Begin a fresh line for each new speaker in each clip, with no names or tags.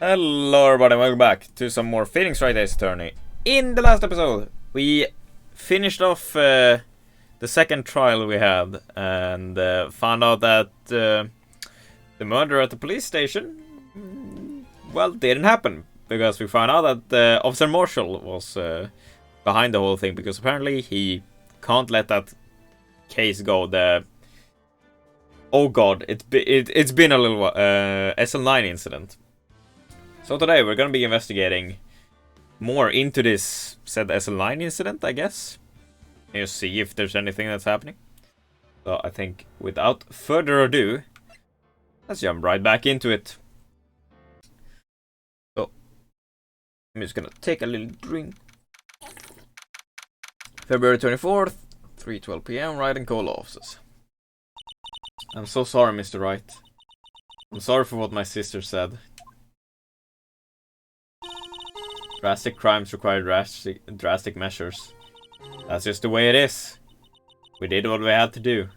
Hello everybody, welcome back to some more Phoenix Wright Ace Attorney. In the last episode, we finished off the second trial we had and found out that the murder at the police station, well, didn't happen. Because we found out that Officer Marshall was behind the whole thing, because apparently he can't let that case go. Oh god, it's been a little while, SL9 incident. So today we're going to be investigating more into this said SL9 incident, I guess. And just see if there's anything that's happening. So I think without further ado, let's jump right back into it. So I'm just going to take a little drink. February 24th, 3:12 PM, Wright and Cole offices. I'm so sorry, Mr. Wright. I'm sorry for what my sister said. Drastic crimes require drastic measures. That's just the way it is. We did what we had to do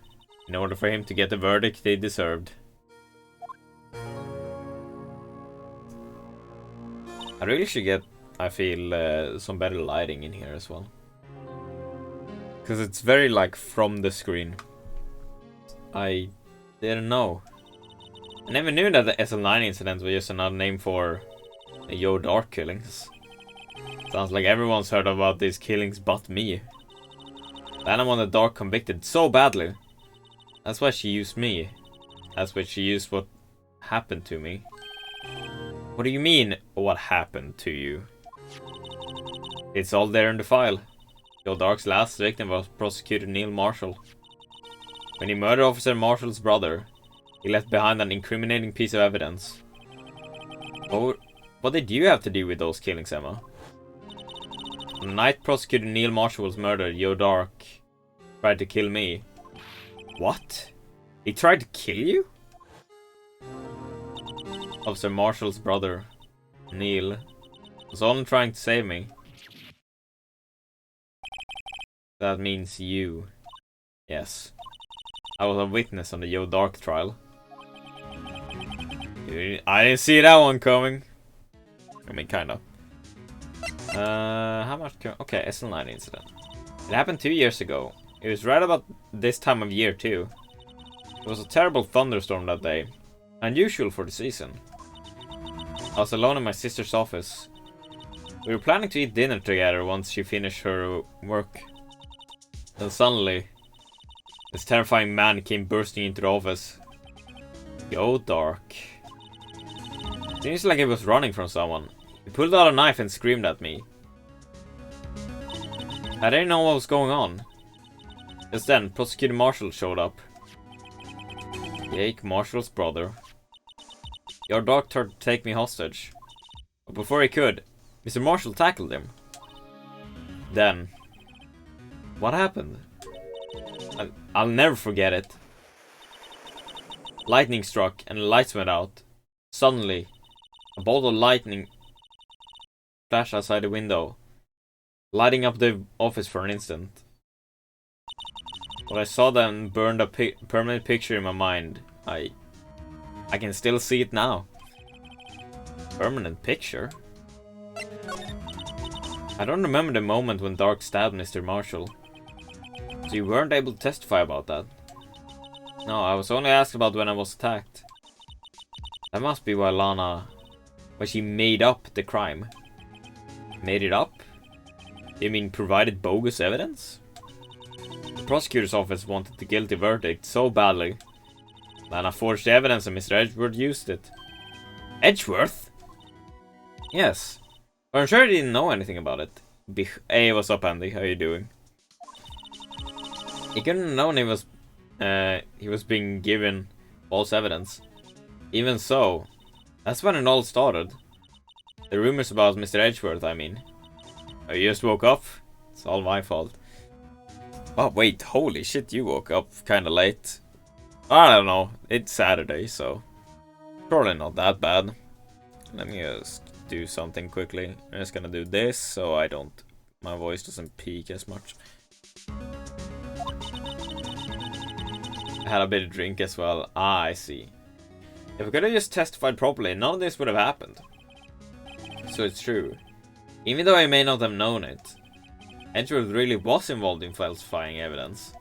in order for him to get the verdict they deserved. I really should get, I feel, some better lighting in here as well. Because it's very, like, from the screen. I didn't know. I never knew that the SL9 incident was just another name for the Yo Dark killings. Sounds like everyone's heard about these killings but me. The animal in the dark convicted so badly. That's why she used me. That's why she used what happened to me. What do you mean, what happened to you? It's all there in the file. Yo Dark's last victim was Prosecutor Neil Marshall. When he murdered Officer Marshall's brother, he left behind an incriminating piece of evidence. What did you have to do with those killings, Emma? On the night Prosecutor Neil Marshall was murdered, Yo Dark tried to kill me. What? He tried to kill you? Officer Marshall's brother, Neil, was only trying to save me. That means you. Yes. I was a witness on the Yo Dark trial. I didn't see that one coming. I mean, kind of. How much? Okay, SL9 incident. It happened 2 years ago. It was right about this time of year too. It was a terrible thunderstorm that day. Unusual for the season. I was alone in my sister's office. We were planning to eat dinner together once she finished her work. Then suddenly, this terrifying man came bursting into the office. Yo Dark. Seems like he was running from someone. He pulled out a knife and screamed at me. I didn't know what was going on. Just then, Prosecutor Marshall showed up. Jake Marshall's brother. Your Dark tried to take me hostage. But before he could, Mr. Marshall tackled him. Then, what happened? I'll never forget it. Lightning struck and the lights went out. Suddenly, a bolt of lightning flashed outside the window, lighting up the office for an instant. What I saw then burned a permanent picture in my mind. I can still see it now. Permanent picture? I don't remember the moment when Dark stabbed Mr. Marshall. So you weren't able to testify about that? No, I was only asked about when I was attacked. That must be why she made up the crime. Made it up? You mean provided bogus evidence? The prosecutor's office wanted the guilty verdict so badly. Lana forged the evidence and Mr. Edgeworth used it. Edgeworth? Yes. But I'm sure he didn't know anything about it. Hey, what's up, Andy? How you doing? He couldn't have known he was being given false evidence. Even so, that's when it all started. The rumors about Mr. Edgeworth, I mean. I just woke up. It's all my fault. Oh wait, holy shit, you woke up kinda late. I don't know, it's Saturday, so probably not that bad. Let me just do something quickly. I'm just gonna do this so my voice doesn't peak as much. I had a bit of drink as well. Ah, I see. If we could have just testified properly, none of this would have happened. So it's true. Even though I may not have known it, Edgeworth really was involved in falsifying evidence.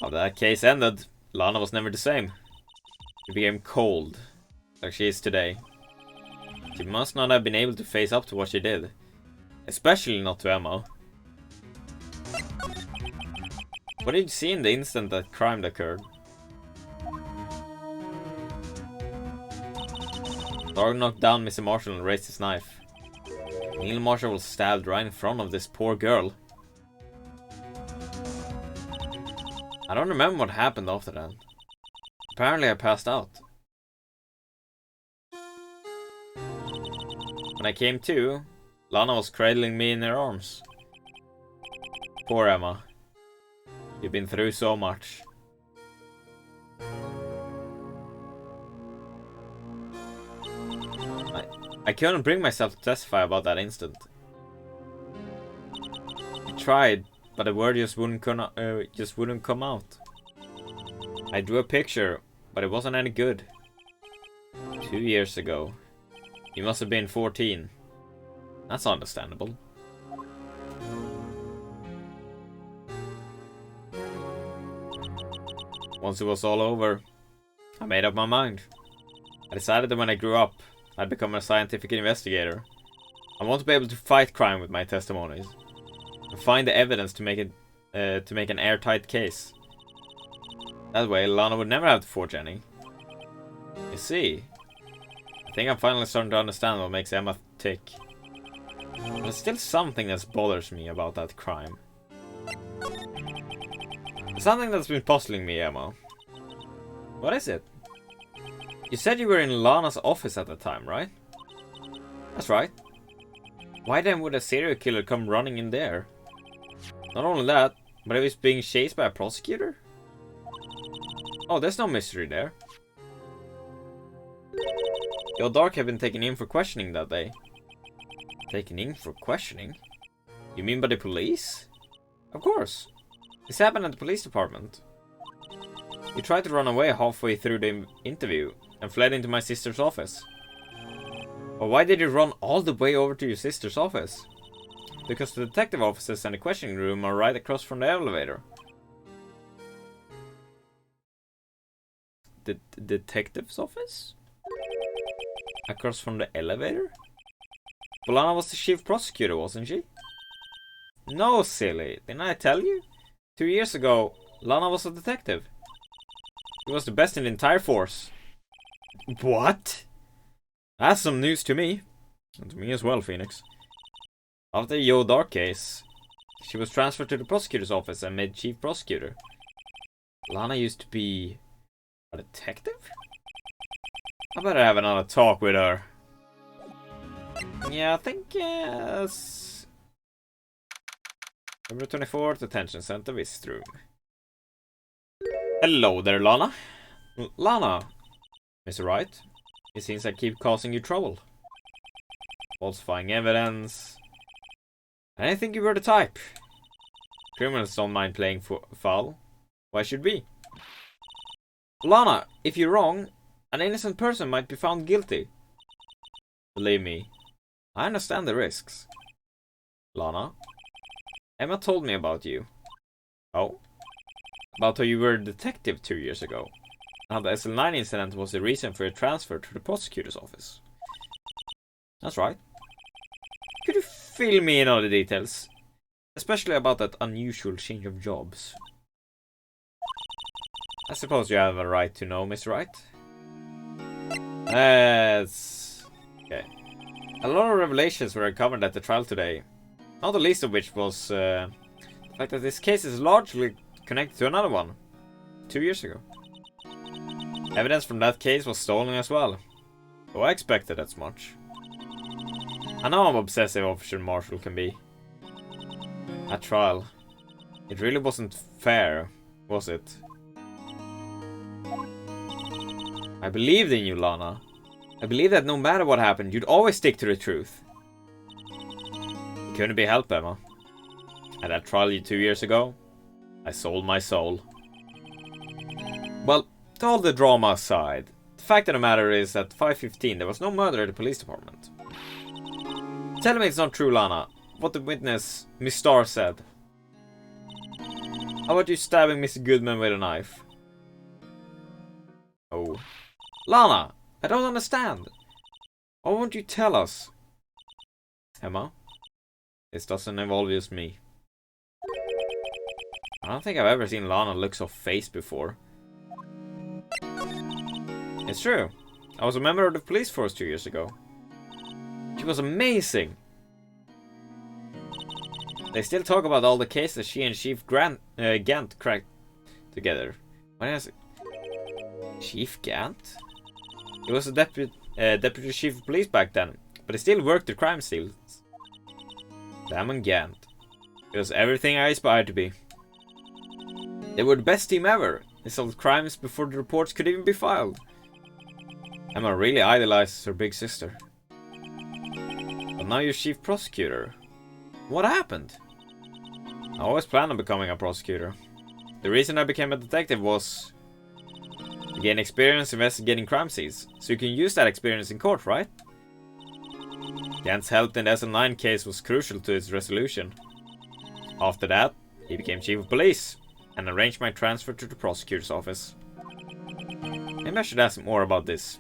After that case ended, Lana was never the same. She became cold, like she is today. She must not have been able to face up to what she did. Especially not to Emma. What did you see in the instant that crime occurred? Dark knocked down Mr. Marshall and raised his knife. Neil Marshall was stabbed right in front of this poor girl. I don't remember what happened after that. Apparently I passed out. When I came to, Lana was cradling me in her arms. Poor Emma. You've been through so much. I couldn't bring myself to testify about that incident. I tried, but the word just wouldn't come out. I drew a picture, but it wasn't any good. 2 years ago. You must have been 14. That's understandable. Once it was all over, I made up my mind. I decided that when I grew up, I'd become a scientific investigator. I want to be able to fight crime with my testimonies and find the evidence to make an airtight case. That way, Lana would never have to forge any. You see, I think I'm finally starting to understand what makes Emma tick. But there's still something that bothers me about that crime. There's something that's been puzzling me, Emma. What is it? You said you were in Lana's office at the time, right? That's right. Why then would a serial killer come running in there? Not only that, but he was being chased by a prosecutor? Oh, there's no mystery there. Your Dark have been taken in for questioning that day. Taken in for questioning? You mean by the police? Of course. This happened at the police department. You tried to run away halfway through the interview and fled into my sister's office. But why did you run all the way over to your sister's office? Because the detective offices and the questioning room are right across from the elevator. The detective's office? Across from the elevator? Lana was the chief prosecutor, wasn't she? No, silly. Didn't I tell you? 2 years ago, Lana was a detective. He was the best in the entire force. What? That's some news to me. And to me as well, Phoenix. After the Yo Dark case, she was transferred to the prosecutor's office and made chief prosecutor. Lana used to be a detective? I better have another talk with her. Yeah, I think yes. February 24th, Detention Center, visit room. Hello there, Lana. Lana, Mr. Wright. It seems I keep causing you trouble. Falsifying evidence. And I think you were the type. Criminals don't mind playing foul. Why should we? Lana, if you're wrong, an innocent person might be found guilty. Believe me, I understand the risks. Lana, Emma told me about you. Oh? About how you were a detective 2 years ago. Now the SL9 incident was the reason for your transfer to the prosecutor's office. That's right. Could you fill me in on the details? Especially about that unusual change of jobs. I suppose you have a right to know, Miss Wright. Okay. A lot of revelations were uncovered at the trial today. Not the least of which was the fact that this case is largely connected to another one. 2 years ago. Evidence from that case was stolen as well. Oh, I expected as much. I know how obsessive Officer Marshall can be. At trial. It really wasn't fair, was it? I believed in you, Lana. I believed that no matter what happened, you'd always stick to the truth. It couldn't be helped, Emma. At that trial 2 years ago, I sold my soul. Well, to all the drama aside, the fact of the matter is that at 5:15 there was no murder at the police department. Tell me it's not true, Lana. What the witness, Miss Starr, said. How about you stabbing Mr. Goodman with a knife? Oh. Lana, I don't understand. Why won't you tell us? Emma, this doesn't involve just me. I don't think I've ever seen Lana look so phased before. It's true. I was a member of the police force 2 years ago. She was amazing. They still talk about all the cases she and Chief Gant cracked together. What is it? Chief Gant? He was a deputy chief of police back then, but he still worked the crime scenes. Damn Gant. He was everything I aspired to be. They were the best team ever. They solved crimes before the reports could even be filed. Emma really idolizes her big sister. But now you're chief prosecutor. What happened? I always planned on becoming a prosecutor. The reason I became a detective was to gain experience investigating crime scenes, so you can use that experience in court, right? Gant's help in the SL9 case was crucial to its resolution. After that, he became chief of police and arranged my transfer to the prosecutor's office. Maybe I should ask more about this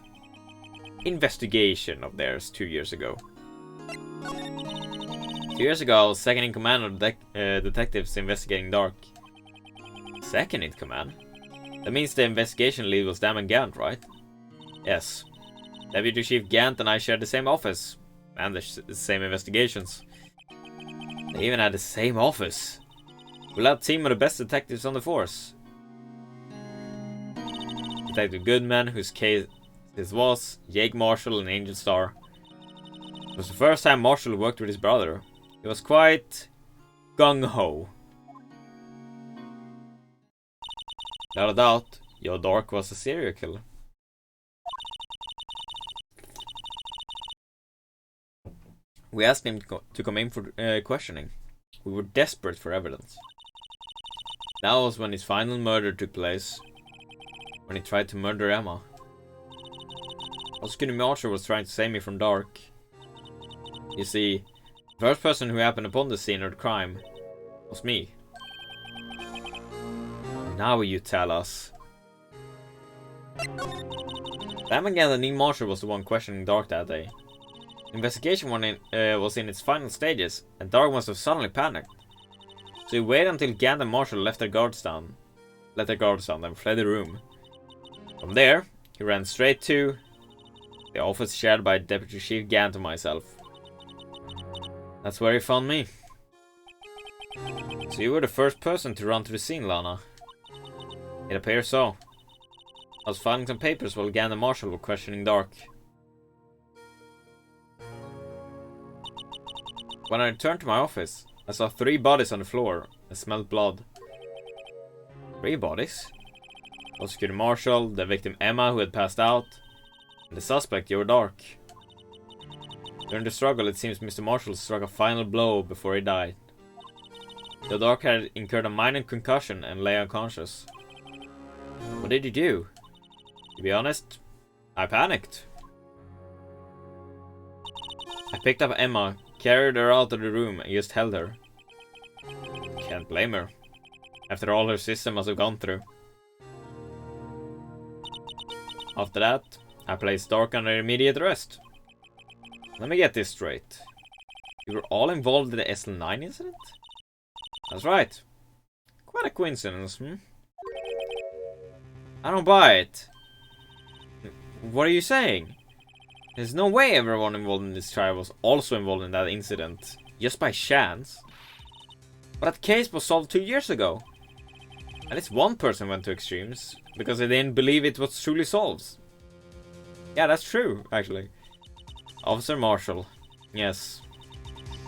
investigation of theirs 2 years ago. 2 years ago, I was second in command of detectives investigating Dark. Second in command? That means the investigation lead was Damon Gant, right? Yes. Deputy Chief Gant and I shared the same office. And the same investigations. They even had the same office. We led a team of the best detectives on the force. Detective Goodman, whose case this was, Jake Marshall and Angel Star. It was the first time Marshall worked with his brother. He was quite gung-ho. Without a doubt, Joe Dark was a serial killer. We asked him to come in for questioning. We were desperate for evidence. That was when his final murder took place. When he tried to murder Emma. Prosecutor Marshall was trying to save me from Dark. You see, the first person who happened upon the scene of the crime was me. Now you tell us. Damon Gant and Neil Marshall was the one questioning Dark that day. The investigation was in its final stages, and Dark must have suddenly panicked. So he waited until Gant and Marshall let their guards down, and fled the room. From there, he ran straight to the office shared by Deputy Chief Gant and myself. That's where he found me. So you were the first person to run to the scene, Lana. It appears so. I was filing some papers while Gant and Marshall were questioning Dark. When I returned to my office, I saw 3 bodies on the floor and smelled blood. 3 bodies? Prosecutor Marshall, the victim Emma who had passed out, and the suspect Joe Dark. During the struggle, it seems Mr. Marshall struck a final blow before he died. Joe Dark had incurred a minor concussion and lay unconscious. What did you do? To be honest, I panicked. I picked up Emma, carried her out of the room and just held her. Can't blame her. After all her system must have gone through. After that, I placed Dark under immediate arrest. Let me get this straight. You were all involved in the SL9 incident? That's right. Quite a coincidence, I don't buy it. What are you saying? There's no way everyone involved in this trial was also involved in that incident, just by chance. But that case was solved 2 years ago. At least one person went to extremes, because they didn't believe it was truly solved. Yeah, that's true, actually. Officer Marshall. Yes.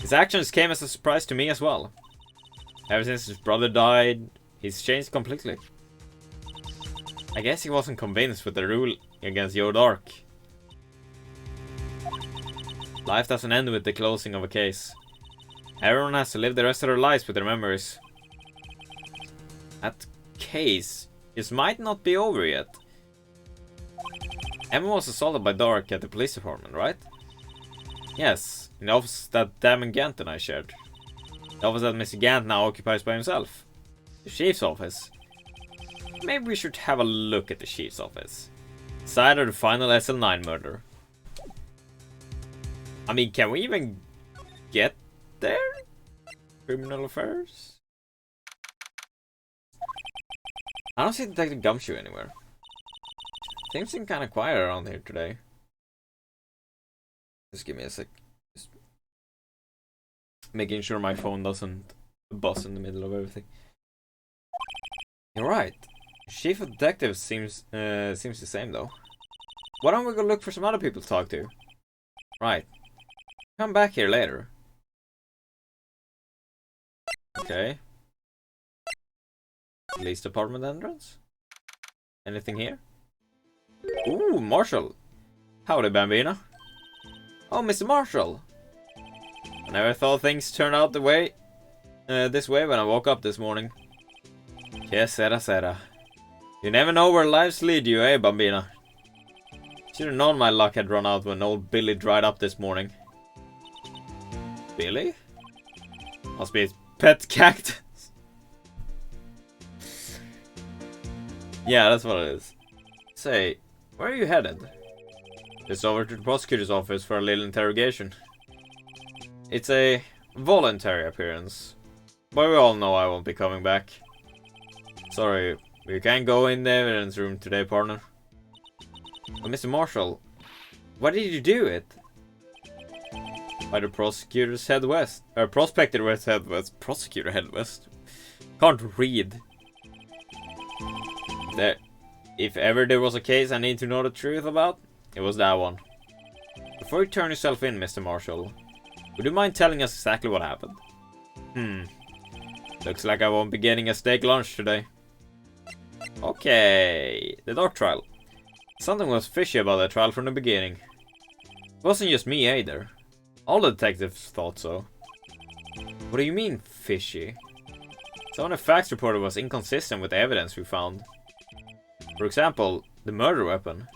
His actions came as a surprise to me as well. Ever since his brother died, he's changed completely. I guess he wasn't convinced with the rule against Joe Dark. Life doesn't end with the closing of a case. Everyone has to live the rest of their lives with their memories. That case just might not be over yet. Emma was assaulted by Dark at the police department, right? Yes, in the office that damn Gant and I shared. The office that Mr. Gant now occupies by himself. The chief's office. Maybe we should have a look at the chief's office. Side of the final SL9 murder. I mean, can we even get there? Criminal affairs? I don't see Detective Gumshoe anywhere. Things seem kind of quiet around here today. Just give me a sec. Just making sure my phone doesn't buzz in the middle of everything. You're right. Chief of Detectives seems the same though. Why don't we go look for some other people to talk to? Right. Come back here later. Okay. Police department entrance? Anything here? Ooh, Marshall. Howdy, Bambina. Oh, Mr. Marshall. I never thought things turned out the way, this way when I woke up this morning. Que sera. You never know where lives lead you, eh, Bambina? Should have known my luck had run out when old Billy dried up this morning. Billy? Must be his pet cactus. Yeah, that's what it is. Say, where are you headed? Just over to the prosecutor's office for a little interrogation. It's a voluntary appearance, but we all know I won't be coming back. Sorry, we can't go in the evidence room today, partner. But Mr. Marshall, why did you do it? By the prosecutor's head west. Or prospector's head west. Prosecutor head west. Can't read. If ever there was a case I need to know the truth about, it was that one. Before you turn yourself in, Mr. Marshall, would you mind telling us exactly what happened? Looks like I won't be getting a steak lunch today. Okay, the dark trial. Something was fishy about that trial from the beginning. It wasn't just me either. All the detectives thought so. What do you mean, fishy? Some of the facts reported was inconsistent with the evidence we found. For example, the murder weapon.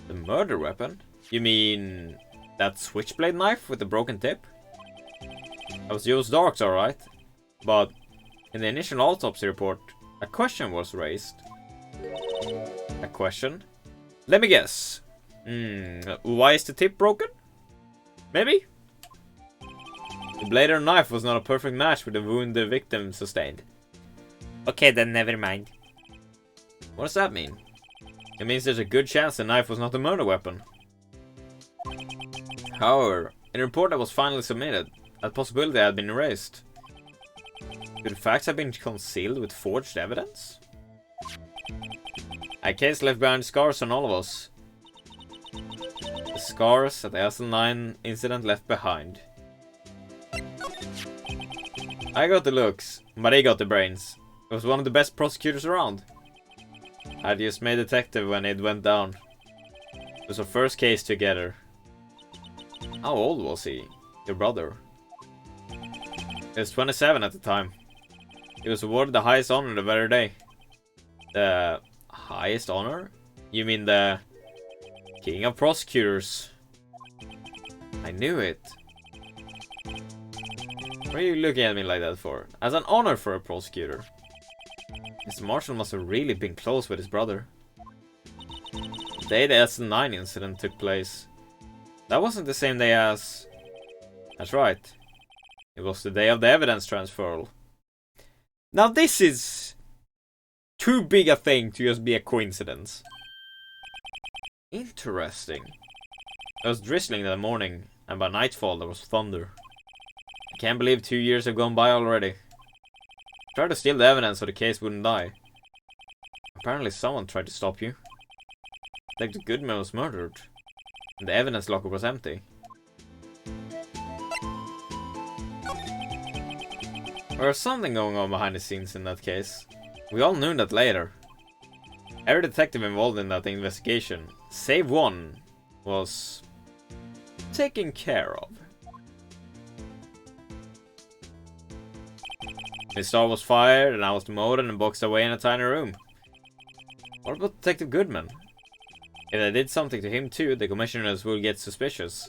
The murder weapon? You mean that switchblade knife with the broken tip? That was Joe's Darks, alright. But in the initial autopsy report, a question was raised. A question? Let me guess. Why is the tip broken? Maybe? The blade or knife was not a perfect match with the wound the victim sustained. Okay, then never mind. What does that mean? It means there's a good chance the knife was not a murder weapon. However, in the report that was finally submitted, that possibility had been erased. Could the facts have been concealed with forged evidence? A case left behind scars on all of us. The scars that the SL9 incident left behind. I got the looks, but he got the brains. He was one of the best prosecutors around. I just made detective when it went down. It was our first case together. How old was he? Your brother? He was 27 at the time. He was awarded the highest honor the very day. The highest honor? You mean the King of Prosecutors? I knew it. What are you looking at me like that for? As an honor for a prosecutor. Mr. Marshall must have really been close with his brother. The day the SL9 incident took place. That wasn't the same day as... That's right. It was the day of the evidence transferal. Now this is... too big a thing to just be a coincidence. Interesting. It was drizzling that morning, and by nightfall there was thunder. I can't believe 2 years have gone by already. Tried to steal the evidence so the case wouldn't die. Apparently someone tried to stop you. Detective Goodman was murdered, and the evidence locker was empty. There was something going on behind the scenes in that case. We all knew that later. Every detective involved in that investigation, save one, was taken care of. His star was fired, and I was demoted and boxed away in a tiny room. What about Detective Goodman? If I did something to him too, the commissioners will get suspicious.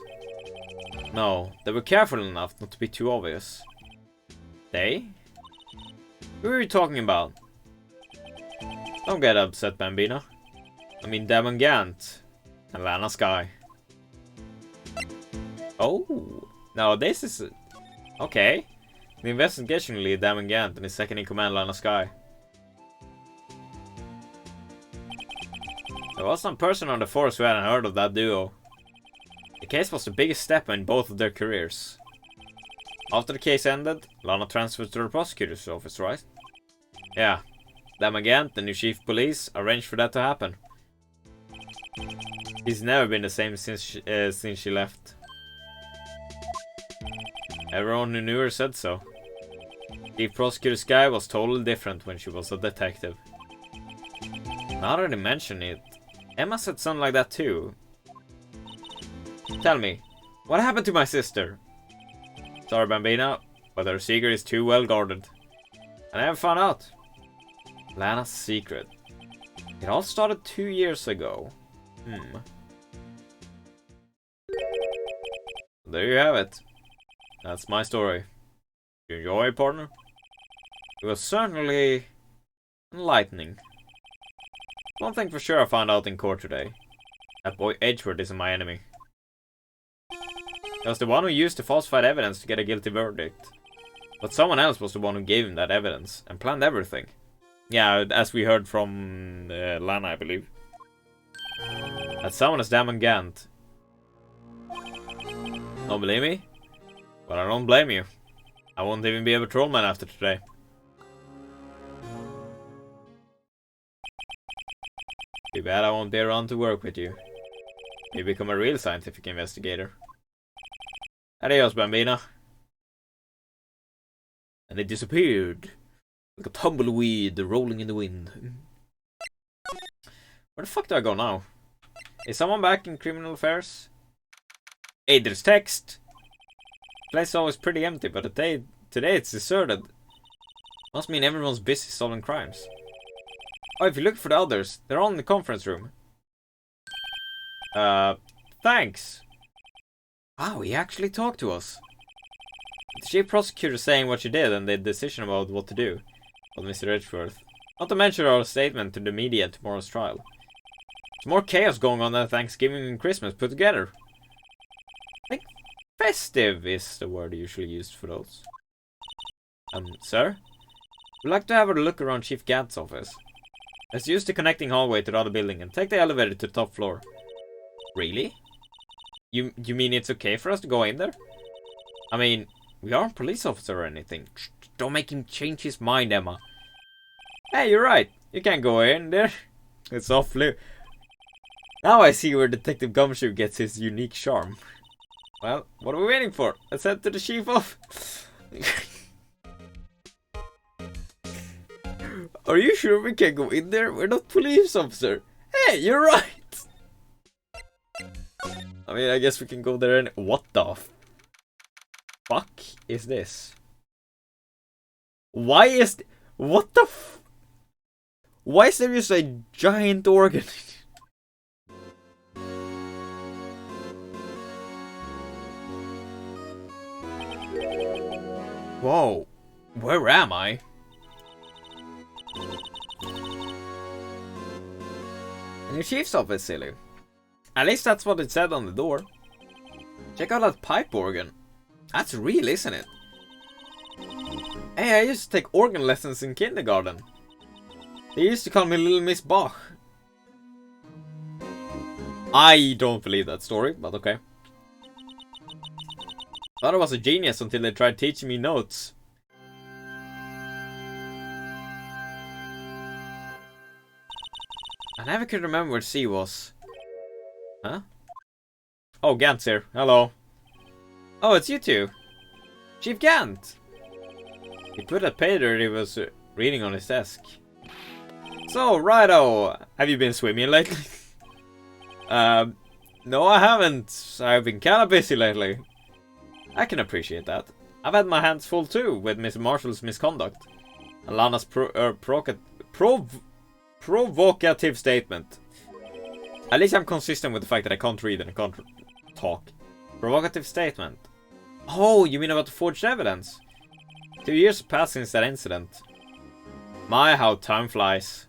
No, they were careful enough not to be too obvious. They? Who are you talking about? Don't get upset, Bambino. I mean Damon Gant and Lana Sky. Oh, now this is... Okay. The investigation lead Damon Gant and his second-in-command Lana Sky. There was some person on the force who hadn't heard of that duo. The case was the biggest step in both of their careers. After the case ended, Lana transferred to the prosecutor's office, right? Yeah. Damon Gant, the new chief of police, arranged for that to happen. He's never been the same since she left. Everyone who knew her said so. Chief Prosecutor Sky was totally different when she was a detective. Now that I mention it, Emma said something like that too. Tell me, what happened to my sister? Sorry, Bambina, but her secret is too well guarded. I never found out. Lana's secret. It all started 2 years ago. There you have it. That's my story. You enjoy it, partner? It was certainly enlightening. One thing for sure I found out in court today. That boy Edgeworth isn't my enemy. He was the one who used the falsified evidence to get a guilty verdict. But someone else was the one who gave him that evidence and planned everything. Yeah, as we heard from Lana, I believe. That someone is Damon Gant. Don't believe me? Well, I don't blame you. I won't even be a patrolman after today. Too bad I won't be around to work with you. You become a real scientific investigator. Adios, Bambina. And it disappeared. Like a tumbleweed rolling in the wind. Where the fuck do I go now? Is someone back in criminal affairs? Hey, there's text. The place is always pretty empty, but today it's deserted. Must mean everyone's busy solving crimes. Oh, if you look for the others, they're all in the conference room. Thanks. Wow, he actually talked to us. The chief prosecutor saying what she did and the decision about what to do. Well, Mr. Edgeworth. Not to mention our statement to the media at tomorrow's trial. There's more chaos going on than Thanksgiving and Christmas put together. I think festive is the word usually used for those. Sir? We'd like to have a look around Chief Gant's office. Let's use the connecting hallway to the other building and take the elevator to the top floor. Really? You mean it's okay for us to go in there? I mean, we aren't police officers or anything. Don't make him change his mind, Emma. Hey, you're right. You can't go in there. It's awfully... Now I see where Detective Gumshoe gets his unique charm. Well, what are we waiting for? Let's head to the chief of... Are you sure we can go in there? We're not police officer. Hey, you're right. I mean, I guess we can go there and... What the fuck is this? Why is... What the f... Why is there just a giant organ? Whoa. Where am I? In the chief's office, silly. At least that's what it said on the door. Check out that pipe organ. That's real, isn't it? Hey, I used to take organ lessons in kindergarten. They used to call me Little Miss Bach. I don't believe that story, but okay. Thought I was a genius until they tried teaching me notes. I never could remember where C was. Huh? Oh, Gant's here. Hello. Oh, it's you two. Chief Gant. He put a paper he was reading on his desk. So, righto. Have you been swimming lately? No, I haven't. I've been kinda busy lately. I can appreciate that. I've had my hands full too with Miss Marshall's misconduct. And Lana's provocative statement. At least I'm consistent with the fact that I can't read and I can't talk. Provocative statement. Oh, you mean about the forged evidence? 2 years have passed since that incident. My, how time flies.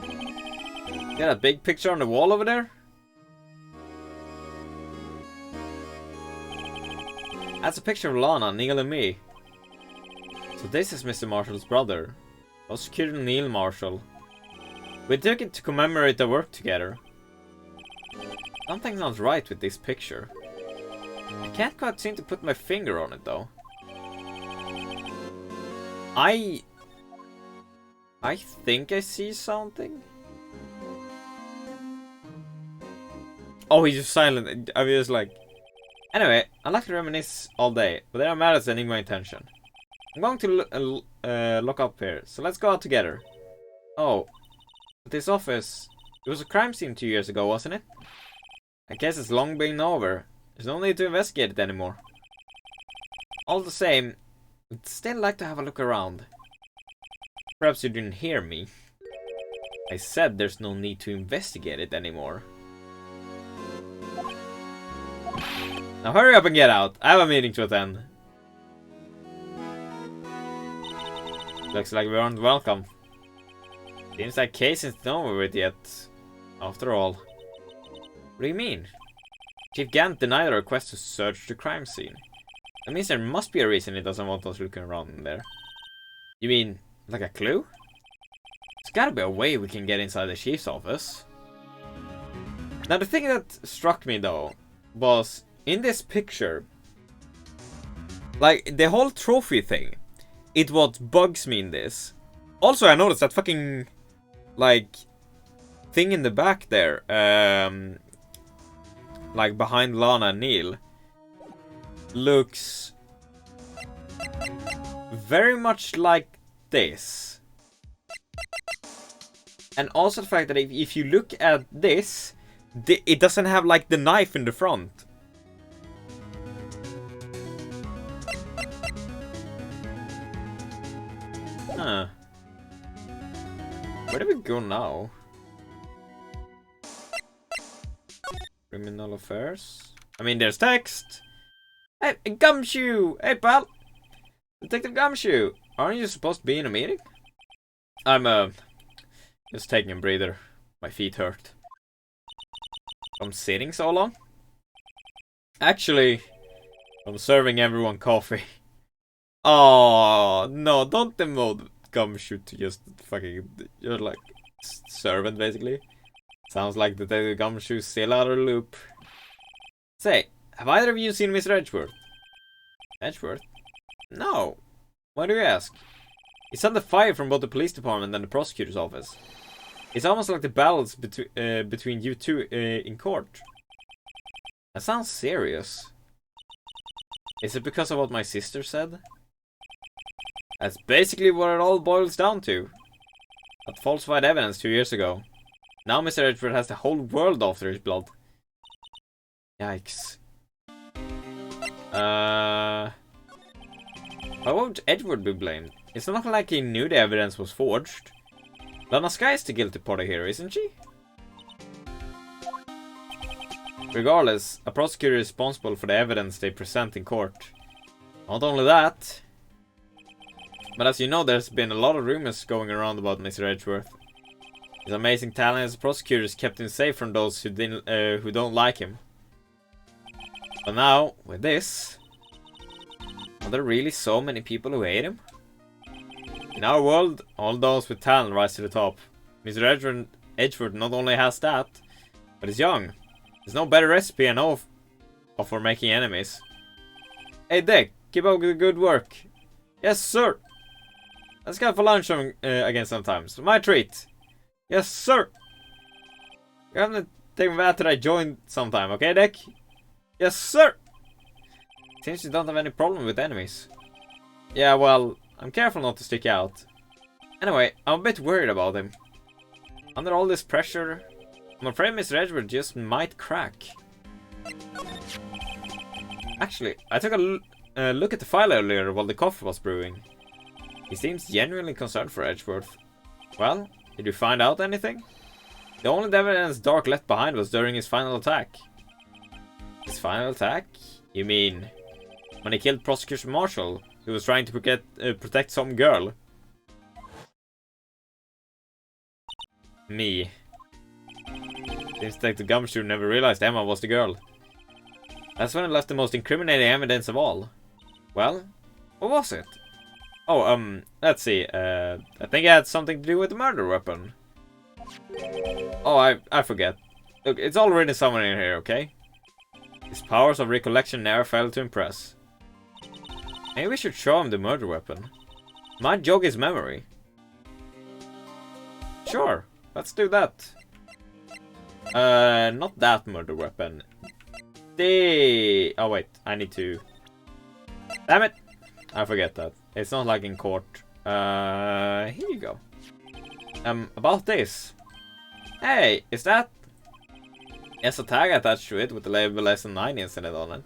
Yeah, that big picture on the wall over there? That's a picture of Lana, Neil and me. So this is Mr. Marshall's brother. Prosecutor Neil Marshall. We took it to commemorate their work together. Something's not right with this picture. I can't quite seem to put my finger on it though. I think I see something. Oh, he's just silent. I was like... Anyway, I like to reminisce all day, but there are matters that need my attention. I'm going to lock up here, so let's go out together. Oh, at this office, it was a crime scene 2 years ago, wasn't it? I guess it's long been over. There's no need to investigate it anymore. All the same, I'd still like to have a look around. Perhaps you didn't hear me. I said there's no need to investigate it anymore. Now hurry up and get out. I have a meeting to attend. Looks like we aren't welcome. Seems like case isn't over with yet. After all. What do you mean? Chief Gant denied a request to search the crime scene. That means there must be a reason he doesn't want us looking around in there. You mean, like a clue? There's gotta be a way we can get inside the chief's office. Now the thing that struck me though, was in this picture, like the whole trophy thing, it what bugs me in this. Also I noticed that fucking, like, thing in the back there, like behind Lana and Neil, looks very much like this. And also the fact that if you look at this, it doesn't have like the knife in the front. Huh. Where do we go now? Criminal affairs? I mean, there's text! Hey, Gumshoe! Hey, pal! Detective Gumshoe! Aren't you supposed to be in a meeting? I'm, just taking a breather. My feet hurt. I'm sitting so long? Actually, I'm serving everyone coffee. Oh no, don't demote Gumshoe to just fucking... You're like... servant, basically. Sounds like the Gumshoe's still out of the loop. Say, have either of you seen Mr. Edgeworth? Edgeworth? No. Why do you ask? He's under fire from both the police department and the prosecutor's office. It's almost like the battles between you two in court. That sounds serious. Is it because of what my sister said? That's basically what it all boils down to. That falsified evidence 2 years ago. Now Mr. Edgeworth has the whole world after his blood. Yikes. Why would Edward be blamed? It's not like he knew the evidence was forged. Lana Skye is the guilty party here, isn't she? Regardless, a prosecutor is responsible for the evidence they present in court. Not only that, but as you know, there's been a lot of rumors going around about Mr. Edgeworth. His amazing talent as a prosecutor has kept him safe from those who don't like him. But now, with this, are there really so many people who hate him? In our world, all those with talent rise to the top. Mr. Edgeworth not only has that, but he's young. There's no better recipe I know of for making enemies. Hey Dick, keep up with the good work. Yes, sir. Let's go for lunch again sometimes. My treat. Yes, sir. You have to take me back that I joined sometime, okay, Dick? Yes, sir. Seems you don't have any problem with enemies. Yeah, well, I'm careful not to stick out. Anyway, I'm a bit worried about him. Under all this pressure, I'm afraid Mr. Edgeworth just might crack. Actually, I took a look at the file earlier while the coffee was brewing. He seems genuinely concerned for Edgeworth. Well, did you find out anything? The only evidence Dark left behind was during his final attack. His final attack? You mean when he killed Prosecutor Marshall, who was trying to protect some girl? Me. Inspector Gumshoe never realized Emma was the girl. That's when it left the most incriminating evidence of all. Well, what was it? Oh, let's see. I think it had something to do with the murder weapon. Oh, I forget. Look, it's all written somewhere in here, okay? His powers of recollection never failed to impress. Maybe we should show him the murder weapon. Might jog his memory. Sure, let's do that. Not that murder weapon. Oh wait, I need to... Damn it! I forget that. It's not like in court. Here you go. About this. Hey, is that... Yes, a tag attached to it with the label SN9 incident on it.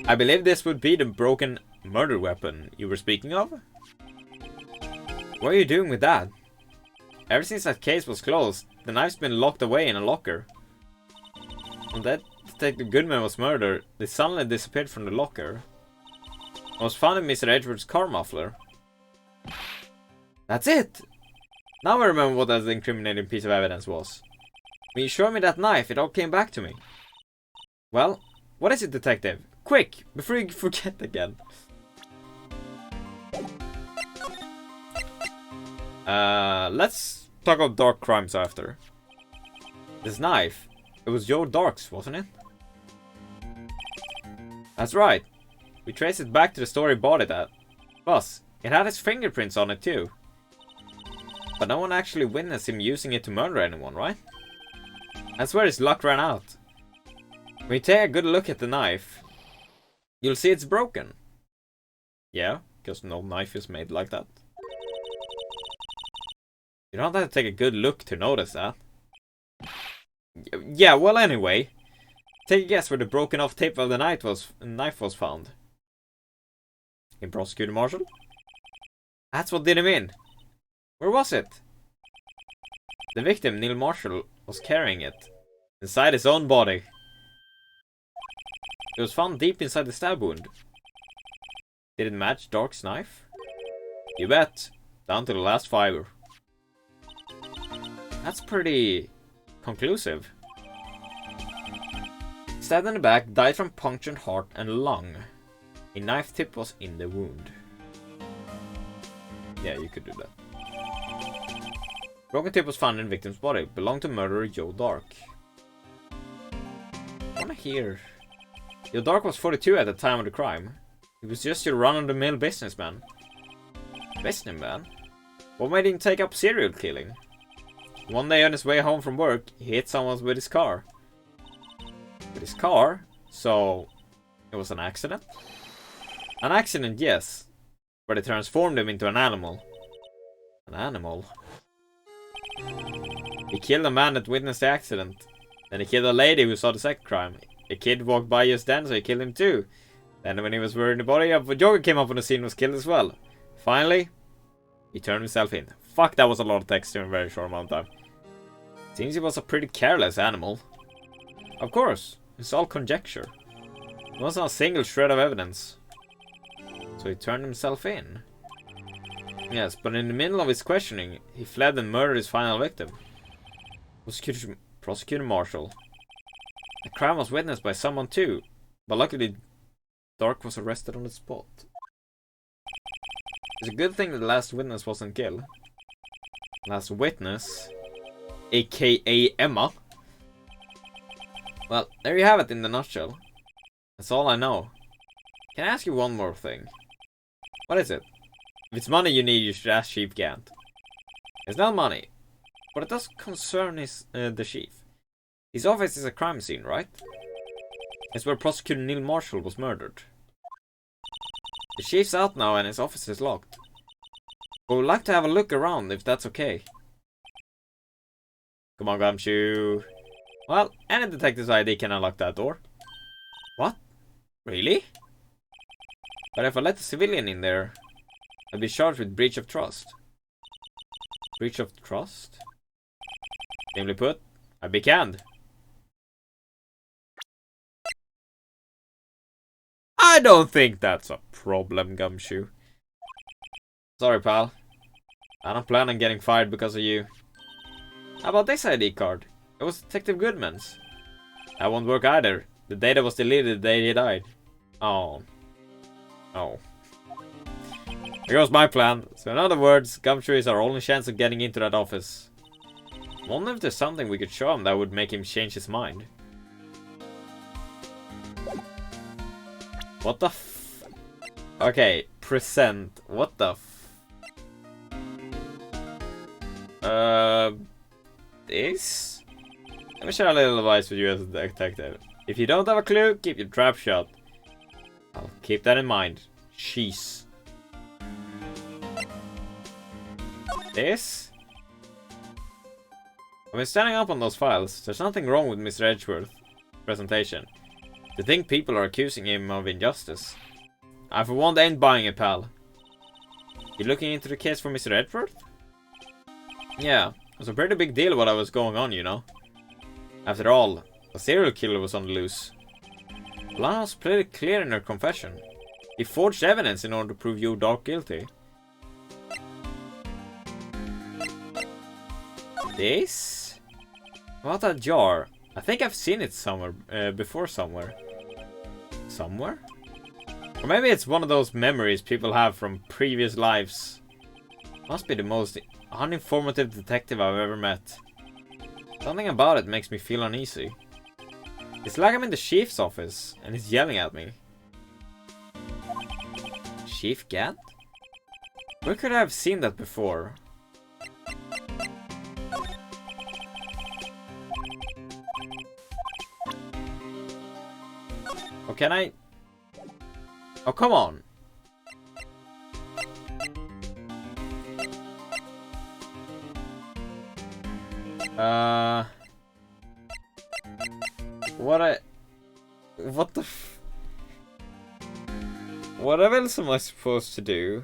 I believe this would be the broken murder weapon you were speaking of? What are you doing with that? Ever since that case was closed, the knife's been locked away in a locker. When that Detective Goodman was murdered, it suddenly disappeared from the locker. It was found in Mr. Edgeworth's car muffler. That's it! Now I remember what that incriminating piece of evidence was. When you showed me that knife, it all came back to me. Well, what is it, Detective? Quick, before you forget again. Let's talk about dark crimes after. This knife, it was Joe Dark's, wasn't it? That's right. We traced it back to the store he bought it at. Plus, it had his fingerprints on it too. But no one actually witnessed him using it to murder anyone, right? That's where his luck ran out. When you take a good look at the knife, you'll see it's broken. Yeah, because no knife is made like that. You don't have to take a good look to notice that. Yeah, well anyway. Take a guess where the broken off tip of the knife was found. In Prosecutor Marshall? That's what did him in. Where was it? The victim, Neil Marshall, was carrying it. Inside his own body. It was found deep inside the stab wound. Did it match Dark's knife? You bet. Down to the last fiber. That's pretty conclusive. Stabbed in the back, died from punctured heart and lung. A knife tip was in the wound. Yeah, you could do that. Broken tip was found in the victim's body. Belonged to murderer Joe Dark. I wanna hear... Joe Dark was 42 at the time of the crime. He was just your run-of-the-mill businessman. Businessman? What made him take up serial killing? One day on his way home from work, he hit someone with his car. With his car? So... it was an accident? An accident, yes. But it transformed him into an animal. An animal? He killed a man that witnessed the accident. Then he killed a lady who saw the second crime. A kid walked by just then, so he killed him too. Then when he was wearing the body of a jogger came up on the scene and was killed as well. Finally, he turned himself in. Fuck, that was a lot of text in a very short amount of time. Seems he was a pretty careless animal. Of course, it's all conjecture. There wasn't a single shred of evidence. So he turned himself in. Yes, but in the middle of his questioning, he fled and murdered his final victim. Prosecutor Marshall. The crime was witnessed by someone too, but luckily Dark was arrested on the spot. It's a good thing that the last witness wasn't killed. Last witness, aka Emma. Well, there you have it in the nutshell. That's all I know. Can I ask you one more thing? What is it? If it's money you need, you should ask Chief Gant. It's not money, but it does concern the chief. His office is a crime scene, right? It's where Prosecutor Neil Marshall was murdered. The chief's out now and his office is locked. But we'd like to have a look around if that's okay. Come on, Gumshoe. Well, any detective's ID can unlock that door. What? Really? But if I let a civilian in there, I'd be charged with breach of trust. Breach of trust? Simply put, I'd be canned. I don't think that's a problem, Gumshoe. Sorry, pal. I don't plan on getting fired because of you. How about this ID card? It was Detective Goodman's. That won't work either. The data was deleted the day he died. Oh. Oh. Here goes my plan. So in other words, Gumshoe is our only chance of getting into that office. I wonder if there's something we could show him that would make him change his mind. What the f... Okay, present. What the f... This? Let me share a little advice with you as a detective. If you don't have a clue, keep your trap shut. I'll keep that in mind. Jeez. This? I've been standing up on those files. There's nothing wrong with Mr. Edgeworth's presentation. To think people are accusing him of injustice. I for one ain't buying it, pal. You looking into the case for Mr. Edgeworth? Yeah, it was a pretty big deal what was going on, you know. After all, a serial killer was on the loose. Lana was pretty clear in her confession. He forged evidence in order to prove you dark guilty. This? What a jar. I think I've seen it somewhere, before somewhere. Somewhere? Or maybe it's one of those memories people have from previous lives. Must be the most uninformative detective I've ever met. Something about it makes me feel uneasy. It's like I'm in the chief's office, and he's yelling at me. Chief Gant? Where could I have seen that before? Oh, can I? Oh, come on. What the f... What else am I supposed to do?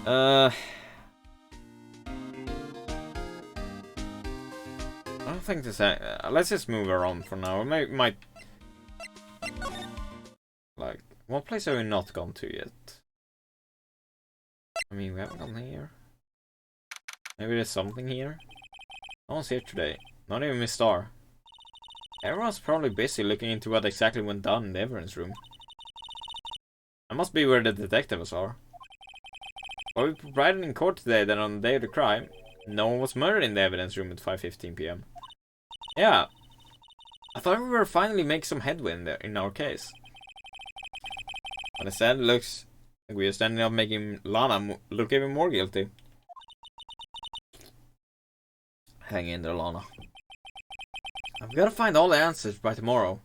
I don't think this... let's just move around for now. We might... Like, what place have we not gone to yet? I mean, we haven't gone here. Maybe there's something here? No one's here today. Not even Miss Star. Everyone's probably busy looking into what exactly went down in the evidence room. That must be where the detectives are. But we provided in court today that on the day of the crime, no one was murdered in the evidence room at 5:15 PM. Yeah. I thought we were finally making some headway in our case. But instead, it looks like we are standing up making Lana look even more guilty. Hang in there, Lana. I've got to find all the answers by tomorrow.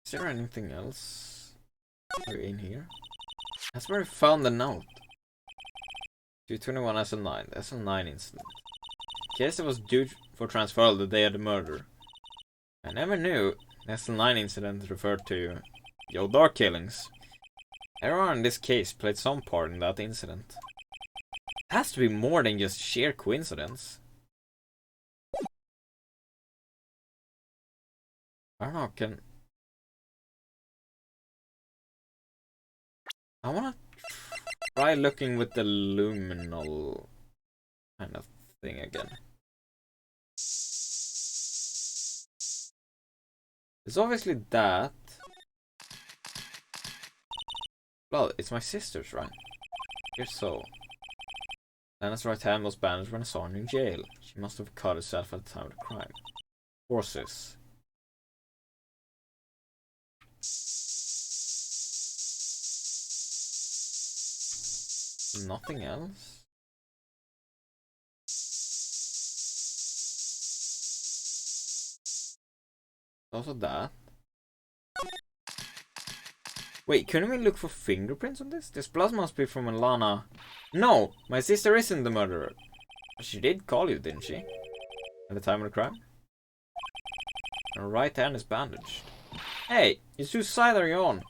Is there anything else? We're in here. That's where we found the note. 221 SL9. The SL9 incident. Case that was due for transferal the day of the murder. I never knew the SL9 incident referred to the O'Dark killings. Everyone in this case played some part in that incident. It has to be more than just sheer coincidence. I don't know, I wanna try looking with the luminal kind of thing again. It's obviously that. Well, it's my sister's, right? Here's so. Lana's right hand was bandaged when I saw her in jail. She must have cut herself at the time of the crime. Horses. Nothing else? Also that. Wait, couldn't we look for fingerprints on this? This blood must be from Lana. No! My sister isn't the murderer. She did call you, didn't she? At the time of the crime? Her right hand is bandaged. Hey, you suicidal, are you on?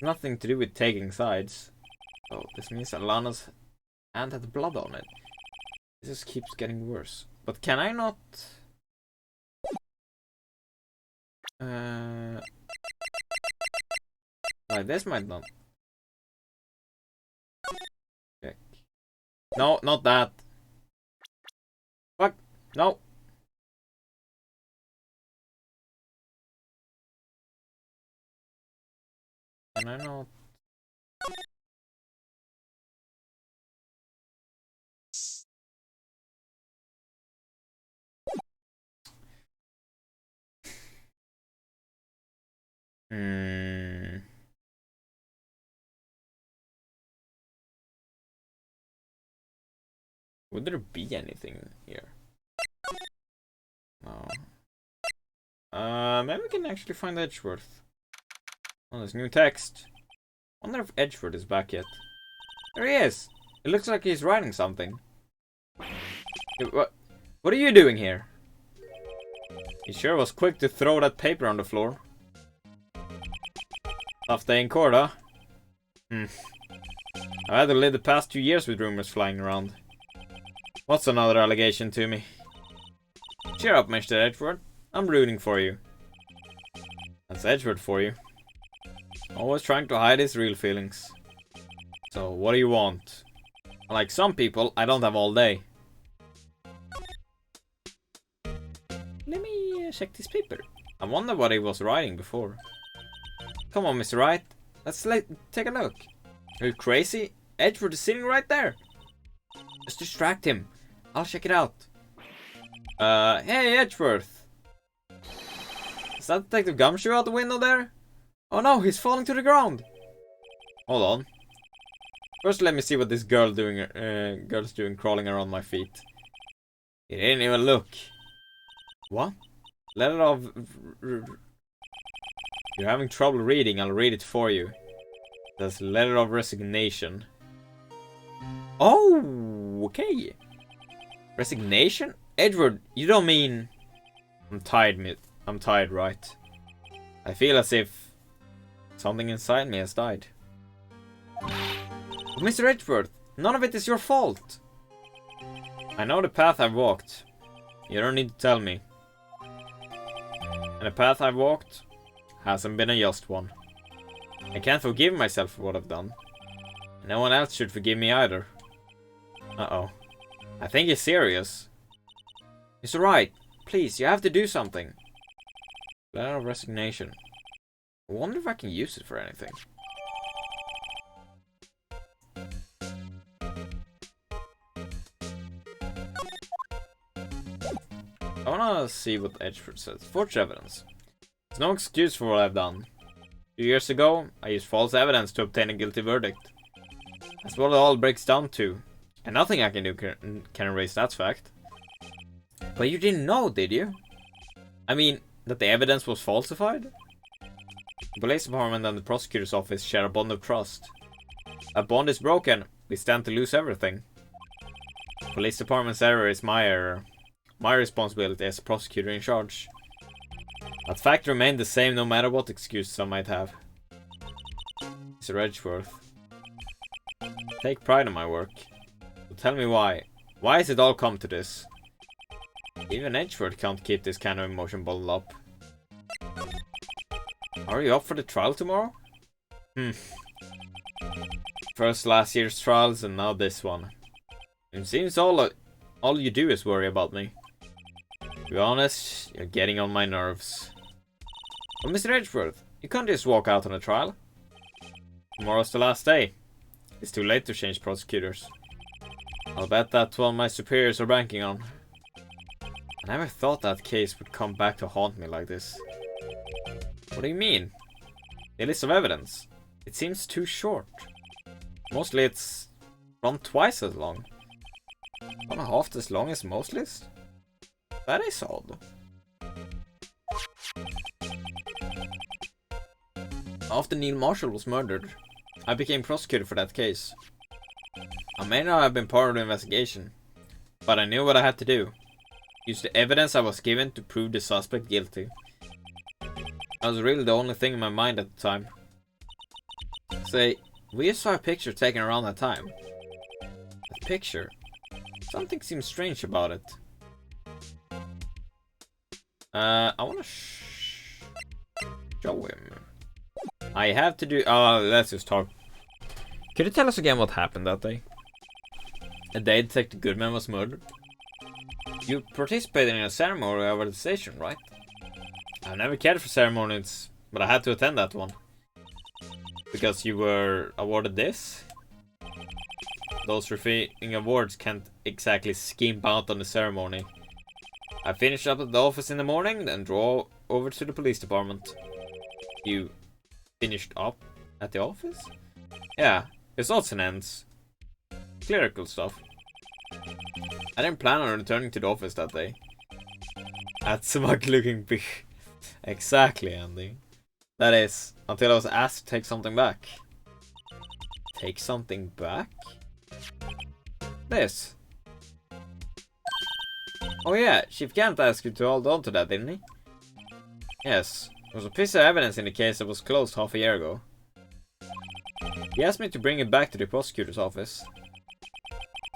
Nothing to do with taking sides. Oh, this means Alana's hand had blood on it. This just keeps getting worse. But can I not... Like, this might not... Check. No, not that. Fuck. No. Can I not... Would there be anything here? No. Maybe we can actually find Edgeworth. Oh, there's new text. Wonder if Edgeworth is back yet. There he is! It looks like he's writing something. What are you doing here? He sure was quick to throw that paper on the floor. Tough day in court, huh? I've had to live the past 2 years with rumors flying around. What's another allegation to me? Cheer up, Mr. Edgeworth. I'm rooting for you. That's Edgeworth for you. Always trying to hide his real feelings. So, what do you want? Like some people, I don't have all day. Let me check this paper. I wonder what he was writing before. Come on, Mr. Wright. Let's take a look. Are you crazy? Edgeworth is sitting right there. Just distract him. I'll check it out. Hey, Edgeworth. Is that Detective Gumshoe out the window there? Oh no, he's falling to the ground. Hold on. First, let me see what this girl's doing crawling around my feet. He didn't even look. What? Letter of... You're having trouble reading, I'll read it for you. That's letter of resignation. Oh, okay. Resignation? Edward, you don't mean... I'm tired, right? I feel as if something inside me has died. But Mr. Edgeworth, none of it is your fault. I know the path I've walked. You don't need to tell me. And the path I've walked hasn't been a just one. I can't forgive myself for what I've done. No one else should forgive me either. Uh-oh. I think he's serious. Mr. Wright, please, you have to do something. Letter of resignation. I wonder if I can use it for anything. I wanna see what Edgeworth says. Forged evidence. There's no excuse for what I've done. 2 years ago, I used false evidence to obtain a guilty verdict. That's what it all breaks down to. And nothing I can do can erase that fact. But you didn't know, did you? I mean, that the evidence was falsified? The police department and the prosecutor's office share a bond of trust. A bond is broken, we stand to lose everything. The police department's error is my error. My responsibility as prosecutor in charge. That fact remained the same no matter what excuses I might have. Mr. Edgeworth. Take pride in my work. But tell me why. Why has it all come to this? Even Edgeworth can't keep this kind of emotion bottled up. Are you up for the trial tomorrow? First last year's trials and now this one. It seems all you do is worry about me. To be honest, you're getting on my nerves. But Mr. Edgeworth, you can't just walk out on a trial. Tomorrow's the last day. It's too late to change prosecutors. I'll bet that's what my superiors are banking on. I never thought that case would come back to haunt me like this. What do you mean? The list of evidence. It seems too short. Mostly it's run twice as long. 1.5 as long as most lists? That is odd. After Neil Marshall was murdered, I became prosecutor for that case. I may not have been part of the investigation, but I knew what I had to do. Use the evidence I was given to prove the suspect guilty. That was really the only thing in my mind at the time. Say, we just saw a picture taken around that time. A picture? Something seems strange about it. I wanna show him. I have to do. Let's just talk. Could you tell us again what happened that day? A day Detective Goodman was murdered. You participated in a ceremony over the station, right? I've never cared for ceremonies, but I had to attend that one. Because you were awarded this? Those receiving awards can't exactly skimp out on the ceremony. I finished up at the office in the morning, then drove over to the police department. You finished up at the office? Yeah, it's odds and ends. Clerical stuff. I didn't plan on returning to the office that day. That's smug looking big. Exactly, Andy. That is, until I was asked to take something back. Take something back? This. Oh yeah, Chief Gant asked you to hold on to that, didn't he? Yes. There was a piece of evidence in the case that was closed half a year ago. He asked me to bring it back to the prosecutor's office.